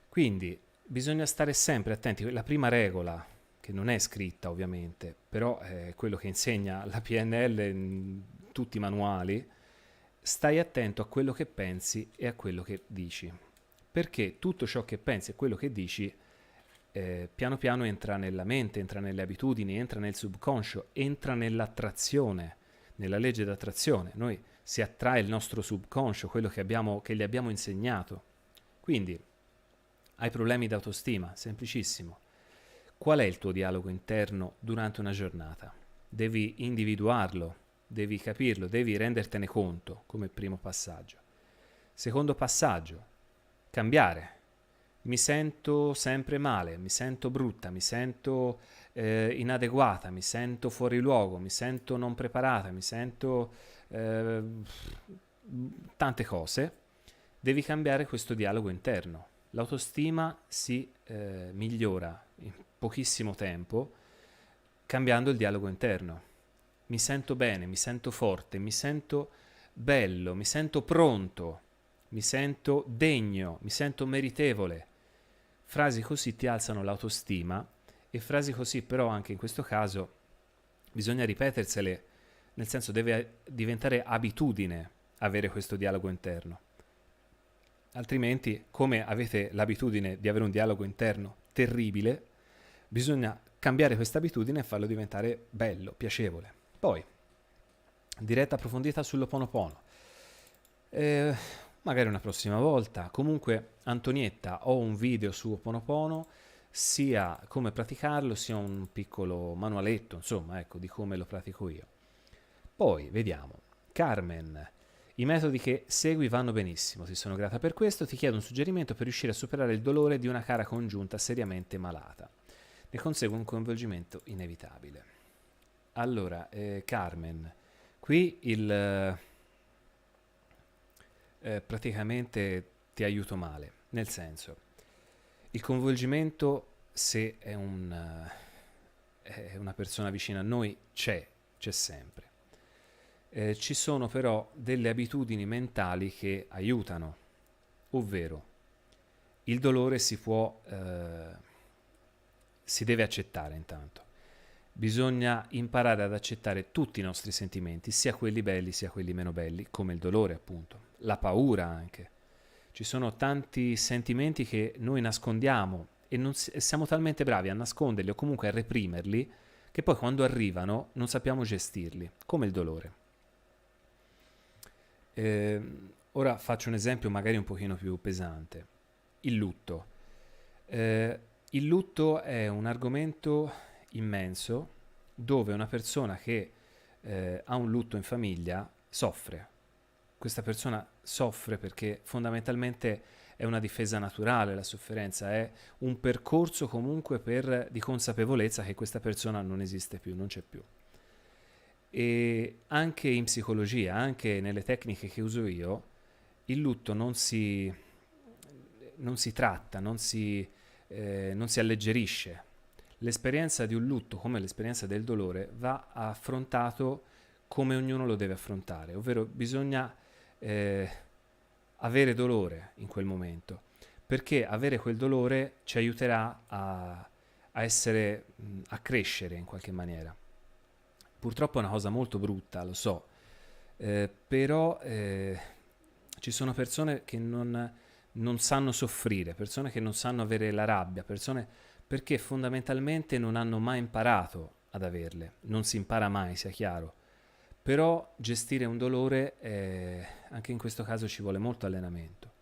Quindi bisogna stare sempre attenti. La prima regola, che non è scritta ovviamente, però è quello che insegna la PNL in tutti i manuali, stai attento a quello che pensi e a quello che dici, perché tutto ciò che pensi e quello che dici piano piano entra nella mente, entra nelle abitudini, entra nel subconscio, entra nell'attrazione, nella legge d'attrazione. Noi si attrae il nostro subconscio, quello che gli abbiamo insegnato. Quindi hai problemi d'autostima, semplicissimo. Qual è il tuo dialogo interno durante una giornata? Devi individuarlo, devi capirlo, devi rendertene conto come primo passaggio. Secondo passaggio, cambiare. Mi sento sempre male, mi sento brutta, mi sento inadeguata, mi sento fuori luogo, mi sento non preparata, mi sento tante cose. Devi cambiare questo dialogo interno. L'autostima si migliora in pochissimo tempo cambiando il dialogo interno. Mi sento bene, mi sento forte, mi sento bello, mi sento pronto, mi sento degno, mi sento meritevole. Frasi così ti alzano l'autostima e frasi così però anche in questo caso bisogna ripetersele, nel senso deve diventare abitudine avere questo dialogo interno. Altrimenti, come avete l'abitudine di avere un dialogo interno terribile, bisogna cambiare questa abitudine e farlo diventare bello, piacevole. Poi, diretta approfondita sull'Ho'oponopono. Magari una prossima volta. Comunque, Antonietta, ho un video su Ho'oponopono, sia come praticarlo, sia un piccolo manualetto, insomma, ecco, di come lo pratico io. Poi vediamo. Carmen, i metodi che segui vanno benissimo, ti sono grata per questo, ti chiedo un suggerimento per riuscire a superare il dolore di una cara congiunta seriamente malata. Ne consegue un coinvolgimento inevitabile. Allora, Carmen, qui praticamente ti aiuto male, nel senso, il coinvolgimento, se è è una persona vicina a noi, c'è sempre. Ci sono però delle abitudini mentali che aiutano, ovvero il dolore si deve accettare intanto. Bisogna imparare ad accettare tutti i nostri sentimenti, sia quelli belli sia quelli meno belli, come il dolore appunto, la paura anche. Ci sono tanti sentimenti che noi nascondiamo e siamo talmente bravi a nasconderli o comunque a reprimerli che poi quando arrivano non sappiamo gestirli, come il dolore. Ora faccio un esempio magari un pochino più pesante. Il lutto. Il lutto è un argomento immenso dove una persona che ha un lutto in famiglia soffre. Questa persona soffre perché fondamentalmente è una difesa naturale, la sofferenza è un percorso comunque di consapevolezza che questa persona non esiste più, non c'è più. E anche in psicologia, anche nelle tecniche che uso io, il lutto non si tratta, non si alleggerisce. L'esperienza di un lutto, come l'esperienza del dolore, va affrontato come ognuno lo deve affrontare, ovvero bisogna avere dolore in quel momento, perché avere quel dolore ci aiuterà a crescere in qualche maniera. Purtroppo è una cosa molto brutta, lo so, però ci sono persone che non sanno soffrire, persone che non sanno avere la rabbia, persone perché fondamentalmente non hanno mai imparato ad averle, non si impara mai, sia chiaro. Però gestire un dolore, anche in questo caso ci vuole molto allenamento.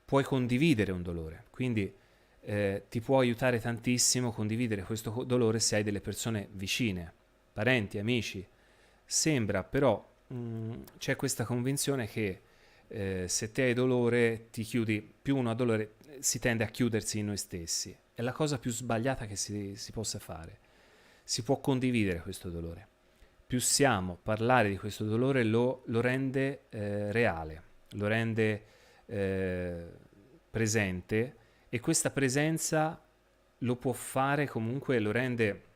Puoi condividere un dolore, quindi ti può aiutare tantissimo condividere questo dolore se hai delle persone vicine, parenti, amici. Sembra però, c'è questa convinzione che se te hai dolore ti chiudi, più uno ha dolore si tende a chiudersi in noi stessi. È la cosa più sbagliata che si possa fare. Si può condividere questo dolore. Più siamo parlare di questo dolore lo rende reale, lo rende presente e questa presenza lo può fare comunque, lo rende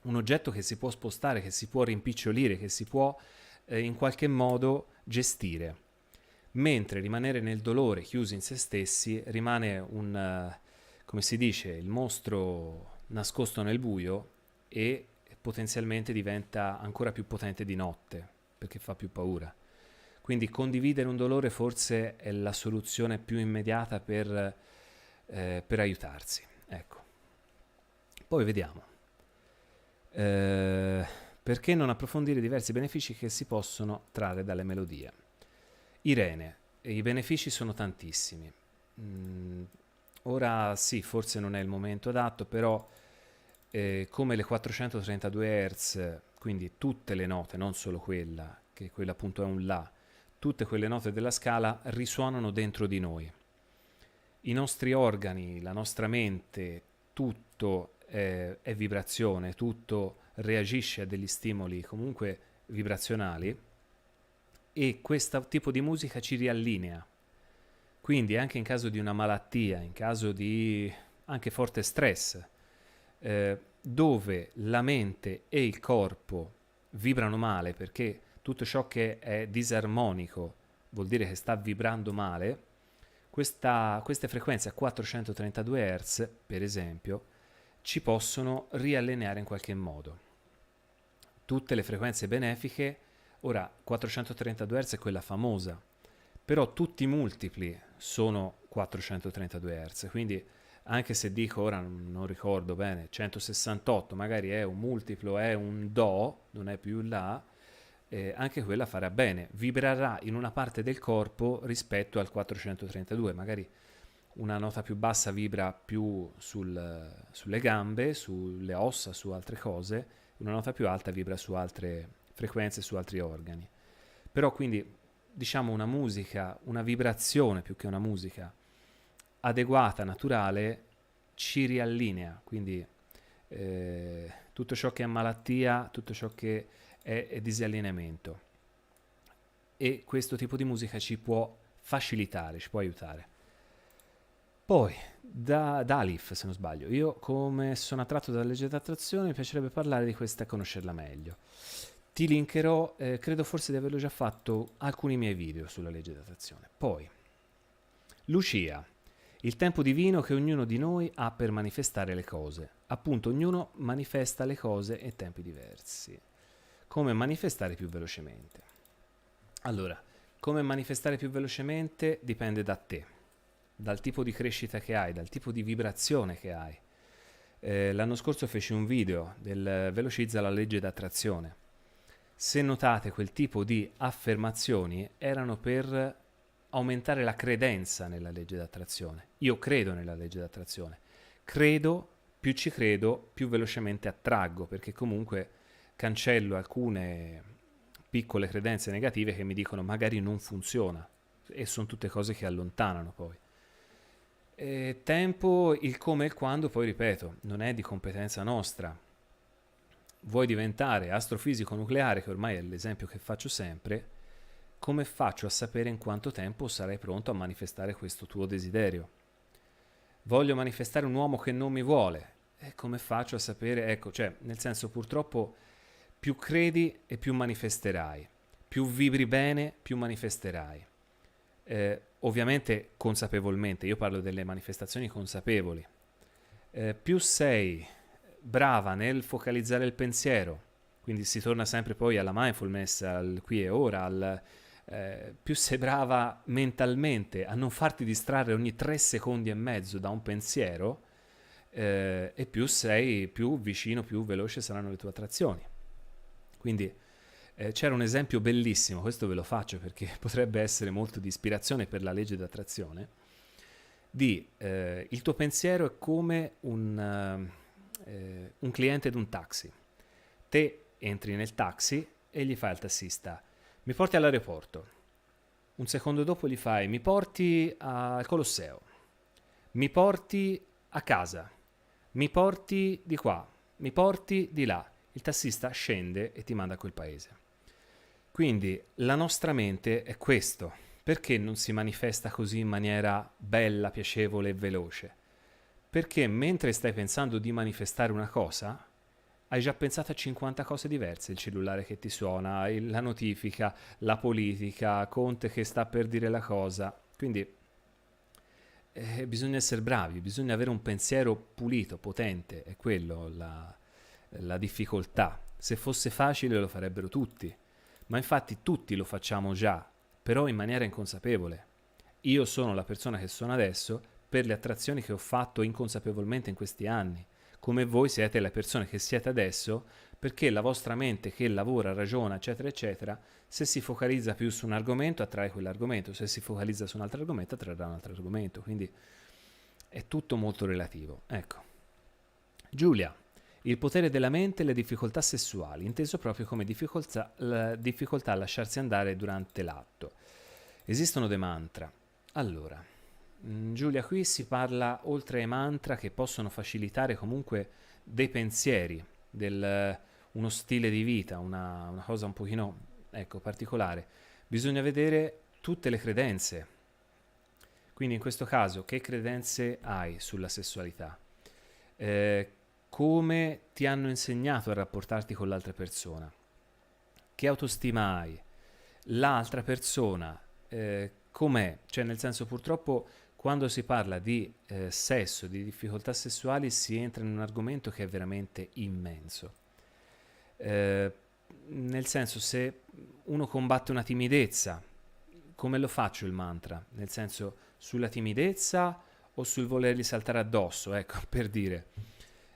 un oggetto che si può spostare, che si può rimpicciolire, che si può in qualche modo gestire. Mentre rimanere nel dolore, chiusi in se stessi, rimane come si dice, il mostro nascosto nel buio e potenzialmente diventa ancora più potente di notte, perché fa più paura. Quindi condividere un dolore forse è la soluzione più immediata per aiutarsi. Ecco. Poi vediamo. Perché non approfondire i diversi benefici che si possono trarre dalle melodie? Irene, i benefici sono tantissimi. Ora sì, forse non è il momento adatto, però come le 432 Hz, quindi tutte le note, non solo quella, che quella appunto è un La, tutte quelle note della scala risuonano dentro di noi. I nostri organi, la nostra mente, tutto è vibrazione, tutto reagisce a degli stimoli comunque vibrazionali e questo tipo di musica ci riallinea. Quindi anche in caso di una malattia, in caso di anche forte stress, dove la mente e il corpo vibrano male perché tutto ciò che è disarmonico vuol dire che sta vibrando male, queste frequenze a 432 Hz, per esempio, ci possono riallineare in qualche modo. Tutte le frequenze benefiche, ora 432 Hz è quella famosa, però tutti i multipli sono 432 Hz, quindi anche se dico ora non ricordo bene 168 magari è un multiplo, è un Do, non è più La, anche quella farà bene, vibrerà in una parte del corpo rispetto al 432, magari una nota più bassa vibra più sulle gambe, sulle ossa, su altre cose, una nota più alta vibra su altre frequenze su altri organi. Però quindi diciamo una musica, una vibrazione più che una musica adeguata, naturale, ci riallinea, quindi tutto ciò che è malattia, tutto ciò che è disallineamento. E questo tipo di musica ci può facilitare, ci può aiutare. Poi, da Alif, se non sbaglio, io come sono attratto dalla legge d'attrazione mi piacerebbe parlare di questa e conoscerla meglio. Ti linkerò, credo forse di averlo già fatto, alcuni miei video sulla legge d'attrazione. Poi, Lucia, il tempo divino che ognuno di noi ha per manifestare le cose. Appunto, ognuno manifesta le cose in tempi diversi. Come manifestare più velocemente? Allora, come manifestare più velocemente dipende da te, dal tipo di crescita che hai, dal tipo di vibrazione che hai. L'anno scorso feci un video del Velocizza la legge d'attrazione. Se notate, quel tipo di affermazioni erano per aumentare la credenza nella legge d'attrazione. Io credo nella legge d'attrazione. Credo, più ci credo, più velocemente attraggo, perché comunque cancello alcune piccole credenze negative che mi dicono magari non funziona, e sono tutte cose che allontanano poi. Tempo, il come e il quando, poi ripeto, non è di competenza nostra. Vuoi diventare astrofisico nucleare, che ormai è l'esempio che faccio sempre, come faccio a sapere in quanto tempo sarai pronto a manifestare questo tuo desiderio? Voglio manifestare un uomo che non mi vuole, e come faccio a sapere? Ecco, cioè, nel senso, purtroppo più credi e più manifesterai, più vibri bene, più manifesterai. Ovviamente consapevolmente, io parlo delle manifestazioni consapevoli. Più sei brava nel focalizzare il pensiero, quindi si torna sempre poi alla mindfulness, al qui e ora, più sei brava mentalmente a non farti distrarre ogni 3 secondi e mezzo da un pensiero, e più sei più vicino, più veloce saranno le tue attrazioni. Quindi c'era un esempio bellissimo, questo ve lo faccio perché potrebbe essere molto di ispirazione per la legge d'attrazione, di il tuo pensiero è come un cliente di un taxi. Te entri nel taxi e gli fai al tassista: mi porti all'aeroporto. Un secondo dopo gli fai: mi porti al Colosseo, mi porti a casa, mi porti di qua, mi porti di là. Il tassista scende e ti manda a quel paese. Quindi la nostra mente è questo. Perché non si manifesta così in maniera bella, piacevole e veloce? Perché mentre stai pensando di manifestare una cosa, hai già pensato a 50 cose diverse: il cellulare che ti suona, la notifica, la politica, Conte che sta per dire la cosa. Quindi bisogna essere bravi, bisogna avere un pensiero pulito, potente, è quello la difficoltà. Se fosse facile lo farebbero tutti, ma infatti tutti lo facciamo già, però in maniera inconsapevole. Io sono la persona che sono adesso per le attrazioni che ho fatto inconsapevolmente in questi anni, come voi siete le persone che siete adesso perché la vostra mente che lavora, ragiona, eccetera, eccetera, se si focalizza più su un argomento attrae quell'argomento, se si focalizza su un altro argomento attrarrà un altro argomento, quindi è tutto molto relativo. Ecco. Giulia, il potere della mente e le difficoltà sessuali, inteso proprio come la difficoltà a lasciarsi andare durante l'atto. Esistono dei mantra. Allora, Giulia, qui si parla, oltre ai mantra che possono facilitare comunque dei pensieri, uno stile di vita, una cosa un pochino, ecco, particolare. Bisogna vedere tutte le credenze. Quindi in questo caso, che credenze hai sulla sessualità? Come ti hanno insegnato a rapportarti con l'altra persona? Che autostima hai? L'altra persona com'è? Cioè, nel senso, purtroppo quando si parla di sesso, di difficoltà sessuali, si entra in un argomento che è veramente immenso. Nel senso, se uno combatte una timidezza, come lo faccio il mantra? Nel senso, sulla timidezza o sul volergli saltare addosso? Ecco, per dire.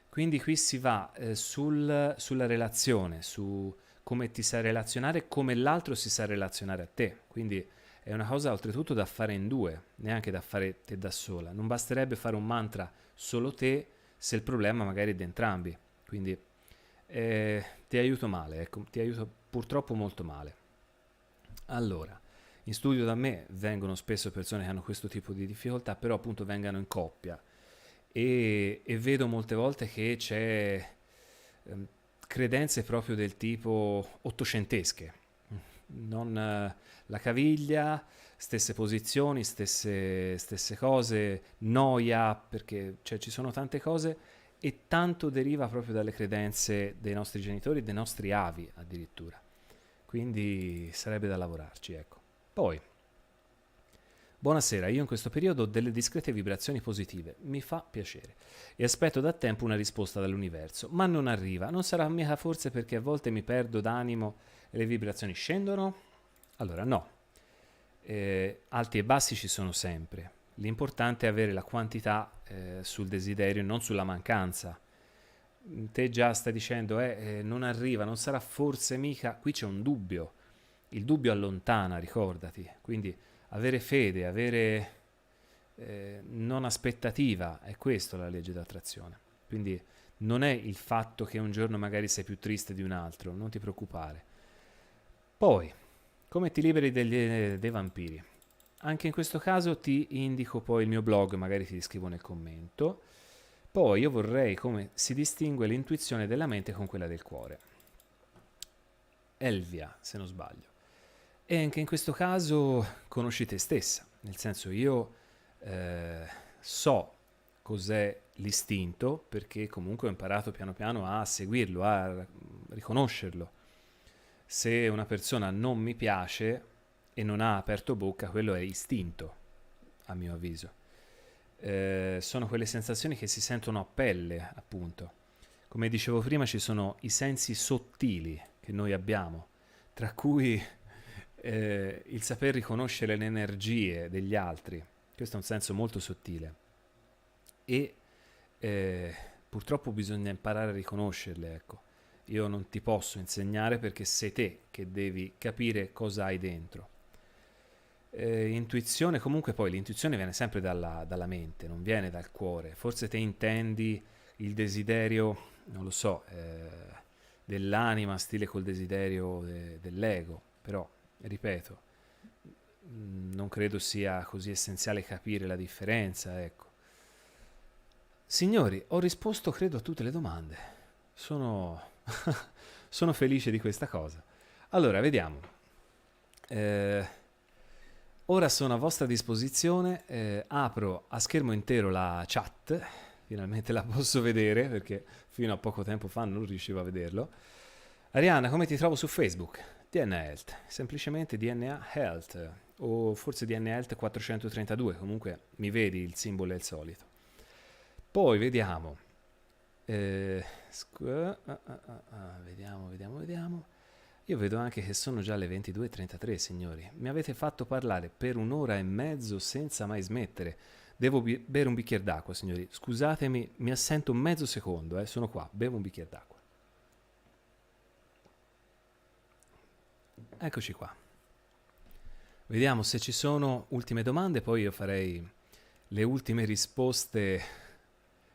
Quindi qui si va sulla relazione, su come ti sai relazionare e come l'altro si sa relazionare a te. Quindi è una cosa oltretutto da fare in due, neanche da fare te da sola. Non basterebbe fare un mantra solo te se il problema magari è di entrambi. Quindi ti aiuto male, ecco, ti aiuto purtroppo molto male. Allora, in studio da me vengono spesso persone che hanno questo tipo di difficoltà, però appunto vengano in coppia e vedo molte volte che c'è credenze proprio del tipo ottocentesche, non la caviglia, stesse posizioni, stesse cose, noia, perché cioè, ci sono tante cose e tanto deriva proprio dalle credenze dei nostri genitori, dei nostri avi addirittura. Quindi sarebbe da lavorarci, ecco. Poi, buonasera, io in questo periodo ho delle discrete vibrazioni positive, mi fa piacere e aspetto da tempo una risposta dall'universo, ma non arriva. Non sarà mica forse perché a volte mi perdo d'animo e le vibrazioni scendono? Allora no, alti e bassi ci sono sempre. L'importante è avere la quantità sul desiderio e non sulla mancanza. Te già stai dicendo, non arriva, non sarà forse mica, qui c'è un dubbio. Il dubbio allontana, ricordati. Quindi avere fede, avere non aspettativa, è questo la legge d'attrazione. Quindi non è il fatto che un giorno magari sei più triste di un altro, non ti preoccupare. Poi, come ti liberi dei vampiri? Anche in questo caso ti indico poi il mio blog, magari ti scrivo nel commento. Poi io vorrei come si distingue l'intuizione della mente con quella del cuore. Elvia, se non sbaglio. E anche in questo caso conosci te stessa, nel senso io so cos'è l'istinto perché comunque ho imparato piano piano a seguirlo, a riconoscerlo. Se una persona non mi piace e non ha aperto bocca, quello è istinto, a mio avviso. Sono quelle sensazioni che si sentono a pelle, appunto. Come dicevo prima, ci sono i sensi sottili che noi abbiamo, tra cui il saper riconoscere le energie degli altri. Questo è un senso molto sottile. E purtroppo bisogna imparare a riconoscerle, ecco. Io non ti posso insegnare perché sei te che devi capire cosa hai dentro. Intuizione, comunque poi l'intuizione viene sempre dalla mente, non viene dal cuore. Forse te intendi il desiderio, non lo so, dell'anima, stile col desiderio dell'ego, però, ripeto, non credo sia così essenziale capire la differenza, ecco. Signori, ho risposto credo a tutte le domande. Sono, sono felice di questa cosa. Allora, vediamo. Ora sono a vostra disposizione, apro a schermo intero la chat, finalmente la posso vedere perché fino a poco tempo fa non riuscivo a vederlo. Arianna, come ti trovo su Facebook? DNA Health, semplicemente DNA Health o forse DNA Health 432, comunque mi vedi, il simbolo è il solito. Poi vediamo, vediamo. Io vedo anche che sono già le 22:33, signori. Mi avete fatto parlare per 1 ora e mezzo senza mai smettere. Devo bere un bicchiere d'acqua, signori. Scusatemi, mi assento mezzo secondo, sono qua, bevo un bicchiere d'acqua. Eccoci qua. Vediamo se ci sono ultime domande, poi io farei le ultime risposte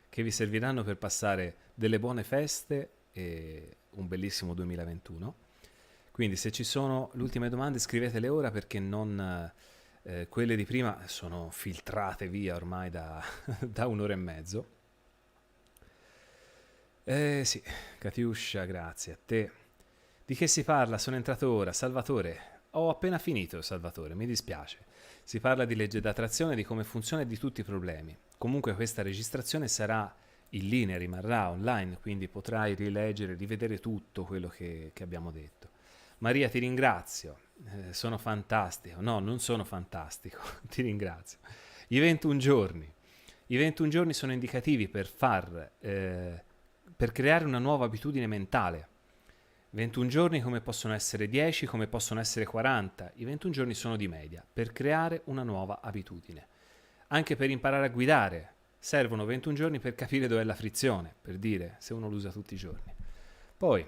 che vi serviranno per passare delle buone feste e un bellissimo 2021. Quindi se ci sono le ultime domande scrivetele ora perché non quelle di prima sono filtrate via ormai da 1 ora e mezzo. Sì, Katiuscia, grazie a te. Di che si parla? Sono entrato ora. Salvatore, ho appena finito, Salvatore, mi dispiace. Si parla di legge d'attrazione, di come funziona e di tutti i problemi. Comunque questa registrazione sarà in linea, rimarrà online, quindi potrai rileggere, rivedere tutto quello che abbiamo detto. Maria, ti ringrazio, sono fantastico. No, non sono fantastico, ti ringrazio. I 21 giorni. I 21 giorni sono indicativi per creare una nuova abitudine mentale. 21 giorni come possono essere 10, come possono essere 40. I 21 giorni sono di media per creare una nuova abitudine. Anche per imparare a guidare servono 21 giorni per capire dov'è la frizione, per dire, se uno lo usa tutti i giorni. Poi,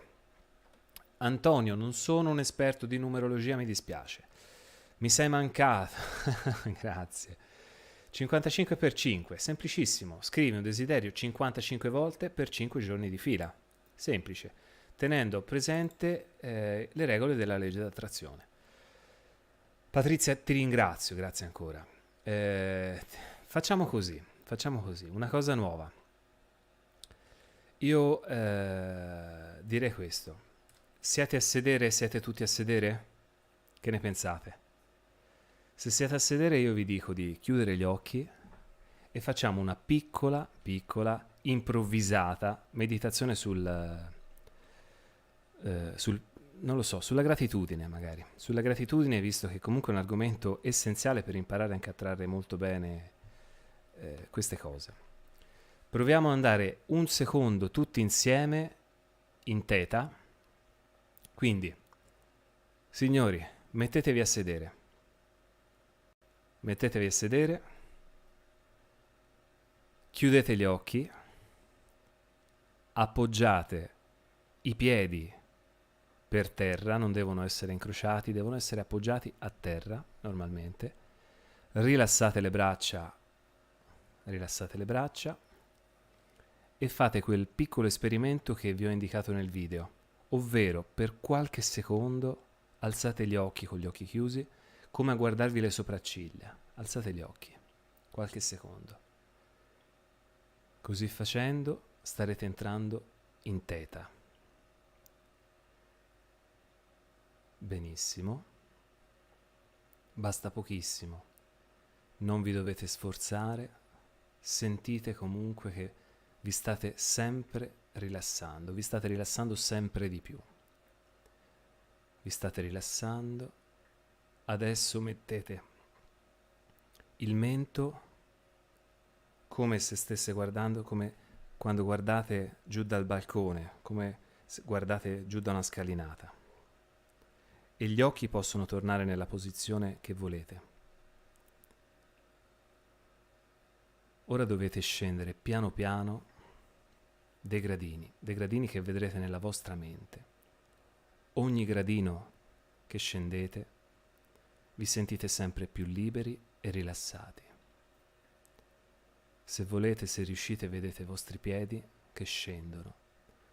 Antonio, non sono un esperto di numerologia, mi dispiace. Mi sei mancato. Grazie. 55 per 5, semplicissimo. Scrivi un desiderio 55 volte per 5 giorni di fila. Semplice. tenendo presente le regole della legge d'attrazione. Patrizia, ti ringrazio, grazie ancora. Facciamo così, una cosa nuova. Io direi questo. Siete a sedere? Siete tutti a sedere? Che ne pensate? Se siete a sedere io vi dico di chiudere gli occhi e facciamo una piccola, improvvisata meditazione non lo so, sulla gratitudine magari. Sulla gratitudine, visto che comunque è un argomento essenziale per imparare anche a trarre molto bene queste cose. Proviamo ad andare un secondo tutti insieme in teta. Quindi, signori, mettetevi a sedere. Mettetevi a sedere. Chiudete gli occhi. Appoggiate i piedi per terra, non devono essere incrociati, devono essere appoggiati a terra normalmente. Rilassate le braccia e fate quel piccolo esperimento che vi ho indicato nel video, ovvero per qualche secondo alzate gli occhi con gli occhi chiusi, come a guardarvi le sopracciglia. Alzate gli occhi, qualche secondo. Così facendo starete entrando in teta. Benissimo. Basta pochissimo. Non vi dovete sforzare. Sentite comunque che vi state sempre rilassando. Vi state rilassando sempre di più. Vi state rilassando. Adesso mettete il mento come se stesse guardando, come quando guardate giù dal balcone, come se guardate giù da una scalinata. E gli occhi possono tornare nella posizione che volete. Ora dovete scendere piano piano dei gradini che vedrete nella vostra mente. Ogni gradino che scendete vi sentite sempre più liberi e rilassati. Se volete, se riuscite, vedete i vostri piedi che scendono.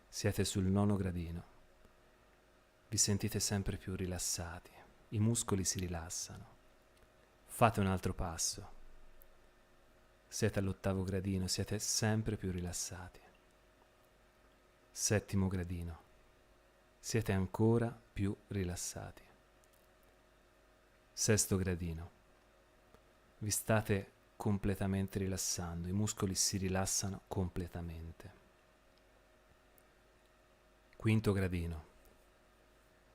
Siete sul 9° gradino. Vi sentite sempre più rilassati. I muscoli si rilassano. Fate un altro passo. Siete all'8° gradino, siete sempre più rilassati. 7° gradino. Siete ancora più rilassati. 6° gradino. Vi state completamente rilassando, i muscoli si rilassano completamente. 5° gradino.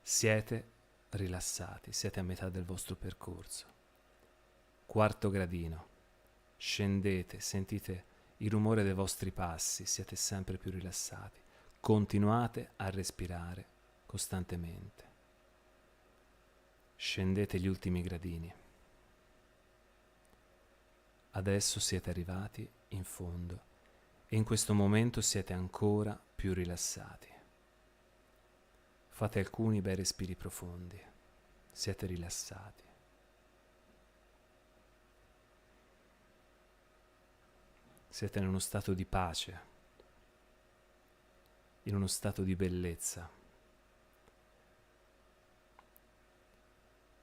Siete rilassati, siete a metà del vostro percorso. 4° gradino. Scendete, sentite il rumore dei vostri passi, siete sempre più rilassati. Continuate a respirare costantemente. Scendete gli ultimi gradini. Adesso siete arrivati in fondo e in questo momento siete ancora più rilassati. Fate alcuni bei respiri profondi. Siete rilassati. Siete in uno stato di pace, in uno stato di bellezza.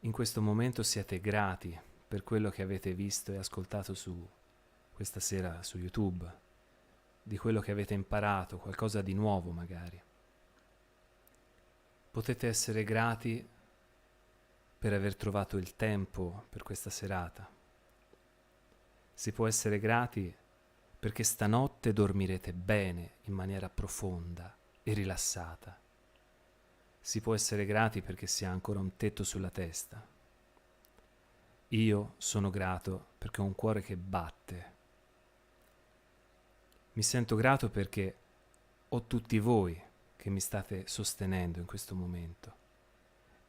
In questo momento siete grati per quello che avete visto e ascoltato questa sera su YouTube, di quello che avete imparato, qualcosa di nuovo magari. Potete essere grati per aver trovato il tempo per questa serata. Si può essere grati perché stanotte dormirete bene in maniera profonda e rilassata. Si può essere grati perché si ha ancora un tetto sulla testa. Io sono grato perché ho un cuore che batte. Mi sento grato perché ho tutti voi che mi state sostenendo in questo momento.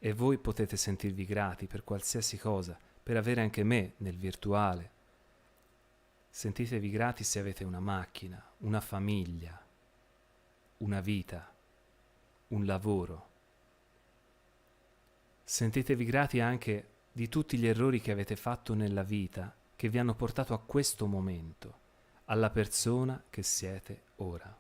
E voi potete sentirvi grati per qualsiasi cosa, per avere anche me nel virtuale. Sentitevi grati se avete una macchina, una famiglia, una vita, un lavoro. Sentitevi grati anche di tutti gli errori che avete fatto nella vita che vi hanno portato a questo momento, alla persona che siete ora.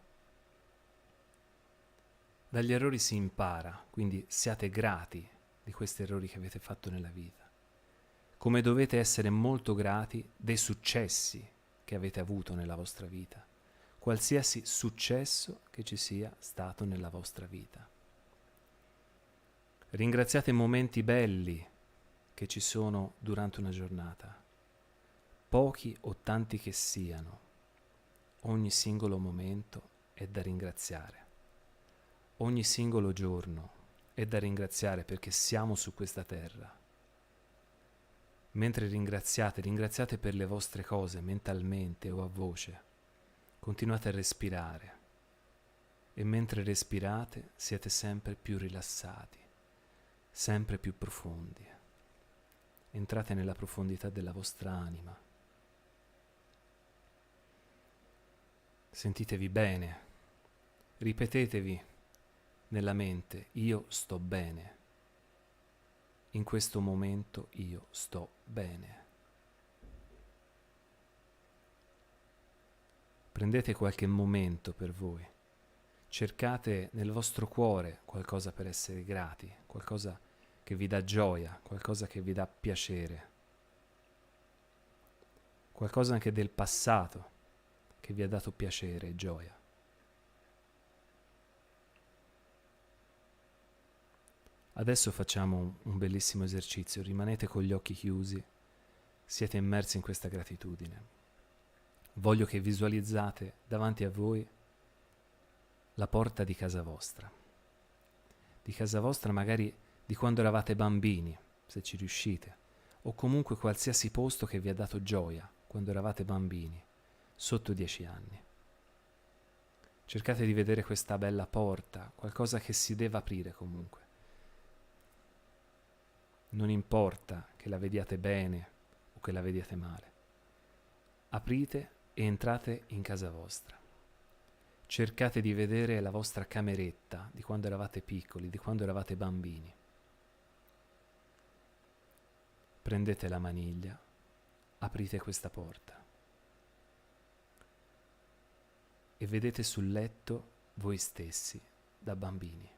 Dagli errori si impara, quindi siate grati di questi errori che avete fatto nella vita. Come dovete essere molto grati dei successi che avete avuto nella vostra vita, qualsiasi successo che ci sia stato nella vostra vita. Ringraziate i momenti belli che ci sono durante una giornata, pochi o tanti che siano. Ogni singolo momento è da ringraziare. Ogni singolo giorno è da ringraziare perché siamo su questa terra. Mentre ringraziate per le vostre cose mentalmente o a voce. Continuate a respirare e mentre respirate siete sempre più rilassati, sempre più profondi. Entrate nella profondità della vostra anima. Sentitevi bene. Ripetetevi nella mente: io sto bene. In questo momento io sto bene. Prendete qualche momento per voi. Cercate nel vostro cuore qualcosa per essere grati, qualcosa che vi dà gioia, qualcosa che vi dà piacere, qualcosa anche del passato che vi ha dato piacere e gioia. Adesso facciamo un bellissimo esercizio, rimanete con gli occhi chiusi, siete immersi in questa gratitudine. Voglio che visualizzate davanti a voi la porta di casa vostra magari di quando eravate bambini, se ci riuscite, o comunque qualsiasi posto che vi ha dato gioia quando eravate bambini, sotto 10 anni. Cercate di vedere questa bella porta, qualcosa che si deve aprire comunque. Non importa che la vediate bene o che la vediate male. Aprite e entrate in casa vostra. Cercate di vedere la vostra cameretta di quando eravate piccoli, di quando eravate bambini. Prendete la maniglia, aprite questa porta e vedete sul letto voi stessi da bambini.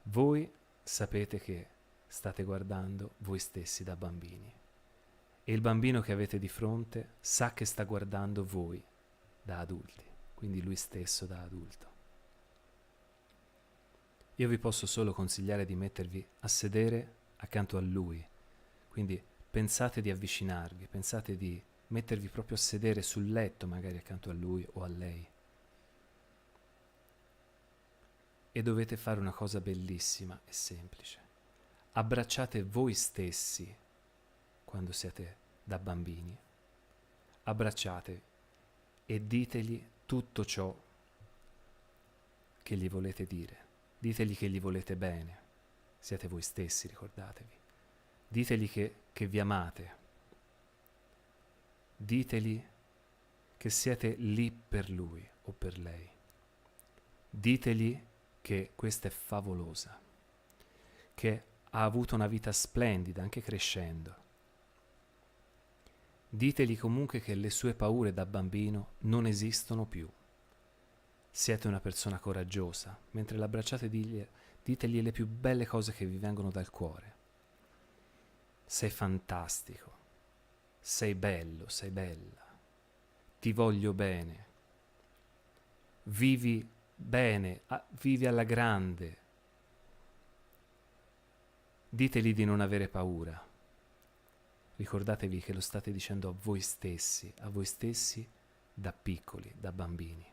Voi sapete che state guardando voi stessi da bambini e il bambino che avete di fronte sa che sta guardando voi da adulti, quindi lui stesso da adulto. Io vi posso solo consigliare di mettervi a sedere accanto a lui, quindi pensate di avvicinarvi, pensate di mettervi proprio a sedere sul letto magari accanto a lui o a lei. E dovete fare una cosa bellissima e semplice. Abbracciate voi stessi quando siete da bambini. Abbracciate e ditegli tutto ciò che gli volete dire. Ditegli che gli volete bene. Siete voi stessi, ricordatevi. Ditegli che vi amate. Ditegli che siete lì per lui o per lei. Ditegli che questa è favolosa, che ha avuto una vita splendida anche crescendo. Ditegli comunque che le sue paure da bambino non esistono più. Siete una persona coraggiosa. Mentre l'abbracciate ditegli le più belle cose che vi vengono dal cuore. Sei fantastico, sei bello, sei bella, ti voglio bene, vivi bene, vivi alla grande. Ditegli di non avere paura. Ricordatevi che lo state dicendo a voi stessi da piccoli, da bambini.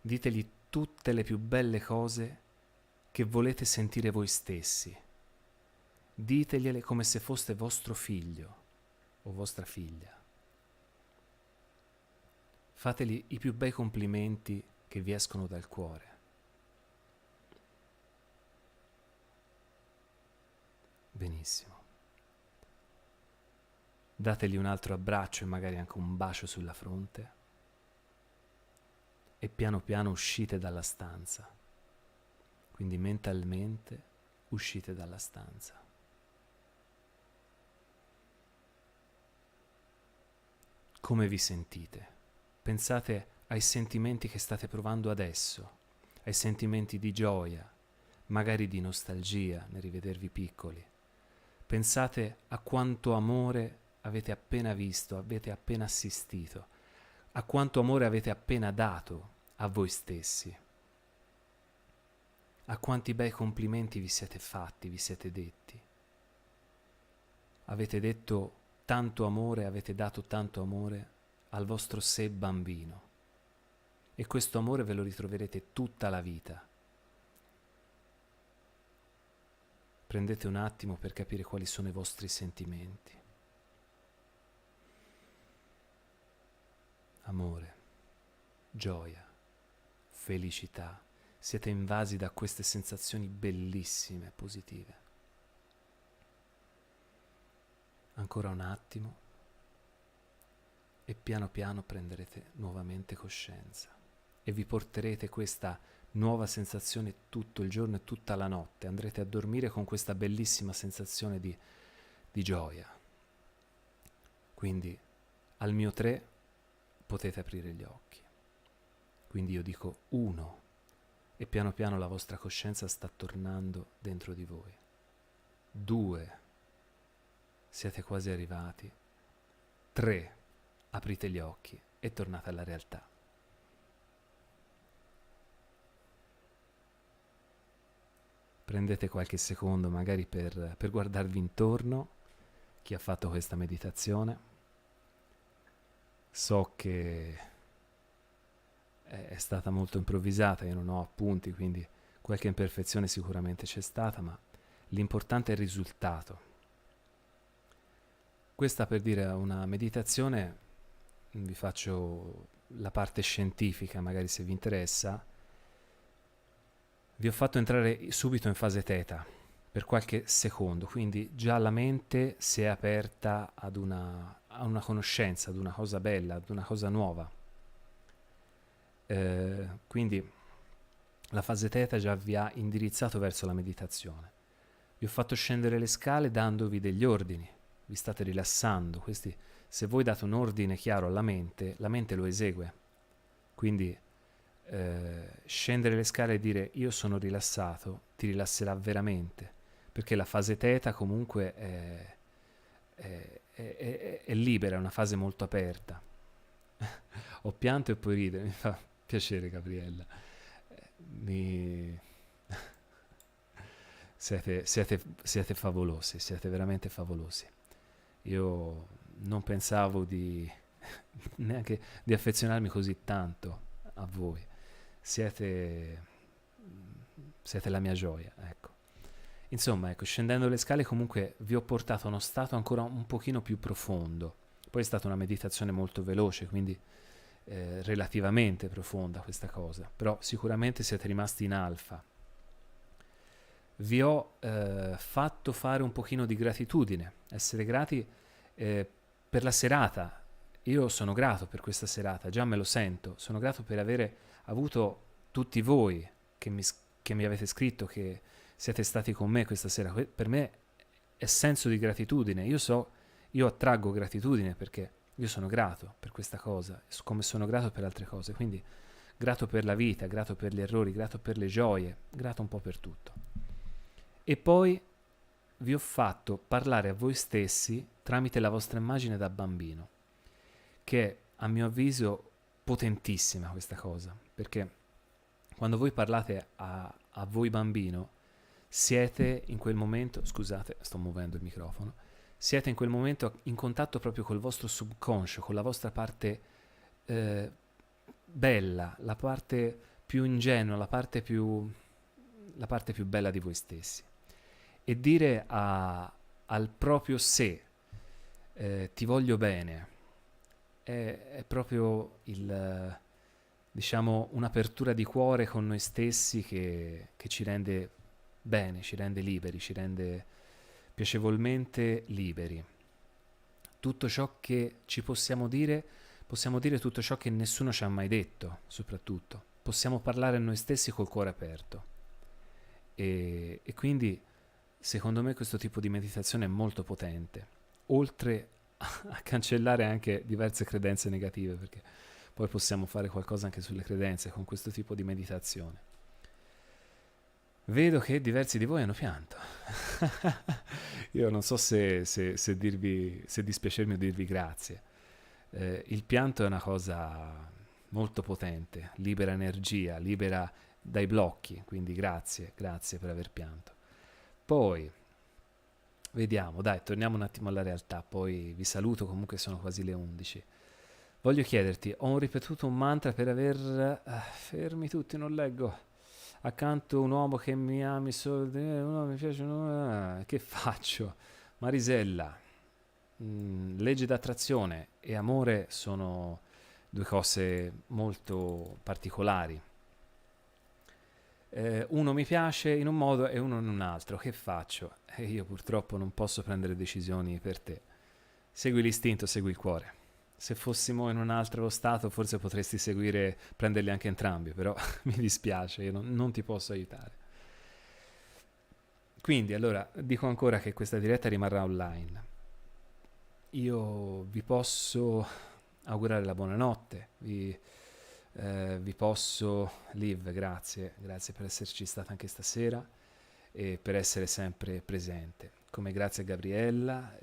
Ditegli tutte le più belle cose che volete sentire voi stessi. Ditegliele come se foste vostro figlio o vostra figlia. Fategli i più bei complimenti che vi escono dal cuore. Benissimo. Dategli un altro abbraccio e magari anche un bacio sulla fronte e piano piano uscite dalla stanza. Quindi mentalmente uscite dalla stanza. Come vi sentite? Pensate ai sentimenti che state provando adesso, ai sentimenti di gioia, magari di nostalgia nel rivedervi piccoli. Pensate a quanto amore avete appena visto, avete appena assistito, a quanto amore avete appena dato a voi stessi, a quanti bei complimenti vi siete fatti, vi siete detti. Avete detto tanto amore, avete dato tanto amore al vostro sé bambino, e questo amore ve lo ritroverete tutta la vita. Prendete un attimo per capire quali sono i vostri sentimenti. Amore, gioia, felicità. Siete invasi da queste sensazioni bellissime e positive. Ancora un attimo e piano piano prenderete nuovamente coscienza e vi porterete questa nuova sensazione tutto il giorno e tutta la notte. Andrete a dormire con questa bellissima sensazione di gioia. Quindi al mio 3 potete aprire gli occhi. Quindi io dico 1 e piano piano la vostra coscienza sta tornando dentro di voi. 2, siete quasi arrivati. 3, aprite gli occhi e tornate alla realtà. Prendete qualche secondo magari per guardarvi intorno, chi ha fatto questa meditazione. So che è stata molto improvvisata, io non ho appunti, quindi qualche imperfezione sicuramente c'è stata, ma l'importante è il risultato. Questa, per dire, una meditazione, vi faccio la parte scientifica, magari se vi interessa. Vi ho fatto entrare subito in fase teta per qualche secondo, quindi già la mente si è aperta a una conoscenza, ad una cosa bella, ad una cosa nuova. Quindi la fase teta già vi ha indirizzato verso la meditazione. Vi ho fatto scendere le scale dandovi degli ordini, vi state rilassando. Questi, se voi date un ordine chiaro alla mente, la mente lo esegue. Quindi scendere le scale e dire io sono rilassato ti rilasserà veramente, perché la fase teta comunque è libera, è una fase molto aperta. Ho pianto e poi ridere, mi fa piacere, Gabriella. Siete favolosi, siete veramente favolosi. Io non pensavo neanche di affezionarmi così tanto a voi. Siete la mia gioia, ecco. Insomma, ecco, scendendo le scale comunque vi ho portato a uno stato ancora un pochino più profondo. Poi è stata una meditazione molto veloce, quindi relativamente profonda questa cosa, però sicuramente siete rimasti in alfa. Vi ho fatto fare un pochino di gratitudine, essere grati per la serata. Io sono grato per questa serata, già me lo sento, sono grato per avere avuto tutti voi che mi avete scritto, che siete stati con me questa sera. Per me è senso di gratitudine. Io attraggo gratitudine perché io sono grato per questa cosa, come sono grato per altre cose. Quindi grato per la vita, grato per gli errori, grato per le gioie, grato un po' per tutto. E poi vi ho fatto parlare a voi stessi tramite la vostra immagine da bambino, che è, a mio avviso, potentissima questa cosa, perché quando voi parlate a voi bambino, siete in quel momento, scusate, sto muovendo il microfono, siete in quel momento in contatto proprio col vostro subconscio, con la vostra parte bella, la parte più ingenua, la parte più bella di voi stessi. E dire al proprio sé, ti voglio bene, è proprio diciamo, un'apertura di cuore con noi stessi che ci rende bene, ci rende liberi, ci rende piacevolmente liberi. Tutto ciò che ci possiamo dire tutto ciò che nessuno ci ha mai detto, soprattutto. Possiamo parlare a noi stessi col cuore aperto. E quindi, secondo me, questo tipo di meditazione è molto potente, oltre a cancellare anche diverse credenze negative, perché poi possiamo fare qualcosa anche sulle credenze con questo tipo di meditazione. Vedo che diversi di voi hanno pianto. Io non so se dispiacermi o dirvi grazie. Il pianto è una cosa molto potente, libera energia, libera dai blocchi, quindi grazie per aver pianto. Poi, vediamo, dai, torniamo un attimo alla realtà, poi vi saluto, comunque sono quasi le 11. Voglio chiederti, ho ripetuto un mantra per aver... fermi tutti, non leggo. Accanto un uomo che mi ami solo... uno mi piace... che faccio? Marisella, legge d'attrazione e amore sono due cose molto particolari. Uno mi piace in un modo e uno in un altro. Che faccio? E io purtroppo non posso prendere decisioni per te. Segui l'istinto, segui il cuore. Se fossimo in un altro stato forse potresti prenderli anche entrambi, però mi dispiace, io non ti posso aiutare. Quindi allora dico ancora che questa diretta rimarrà online. Io vi posso augurare la buonanotte, vi posso, Liv, grazie per esserci stata anche stasera e per essere sempre presente. Come grazie a Gabriella.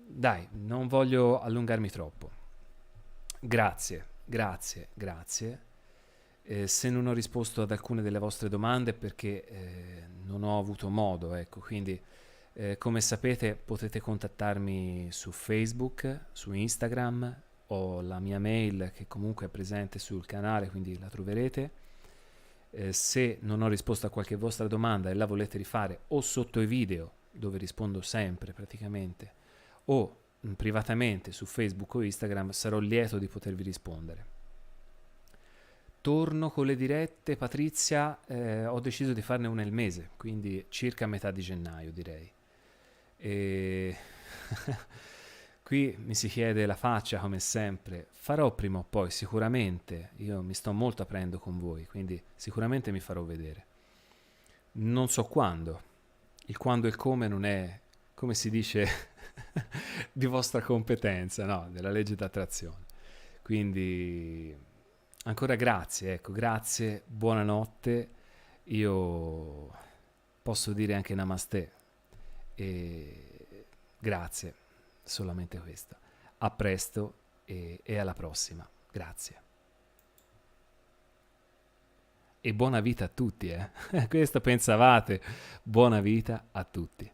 Dai, non voglio allungarmi troppo. Grazie. Se non ho risposto ad alcune delle vostre domande è perché non ho avuto modo, ecco, quindi come sapete potete contattarmi su Facebook, su Instagram, ho la mia mail che comunque è presente sul canale, quindi la troverete. Se non ho risposto a qualche vostra domanda e la volete rifare o sotto i video, dove rispondo sempre praticamente, o privatamente su Facebook o Instagram, sarò lieto di potervi rispondere. Torno con le dirette, Patrizia, ho deciso di farne una al mese, quindi circa a metà di gennaio direi. E qui mi si chiede la faccia come sempre, farò prima o poi sicuramente, io mi sto molto aprendo con voi, quindi sicuramente mi farò vedere. Non so quando, il quando e il come non è, come si dice, di vostra competenza, no, della legge d'attrazione. Quindi ancora grazie, ecco, grazie, buonanotte, io posso dire anche namaste e grazie, solamente questo. A presto e alla prossima, grazie. E buona vita a tutti, Questo pensavate, buona vita a tutti.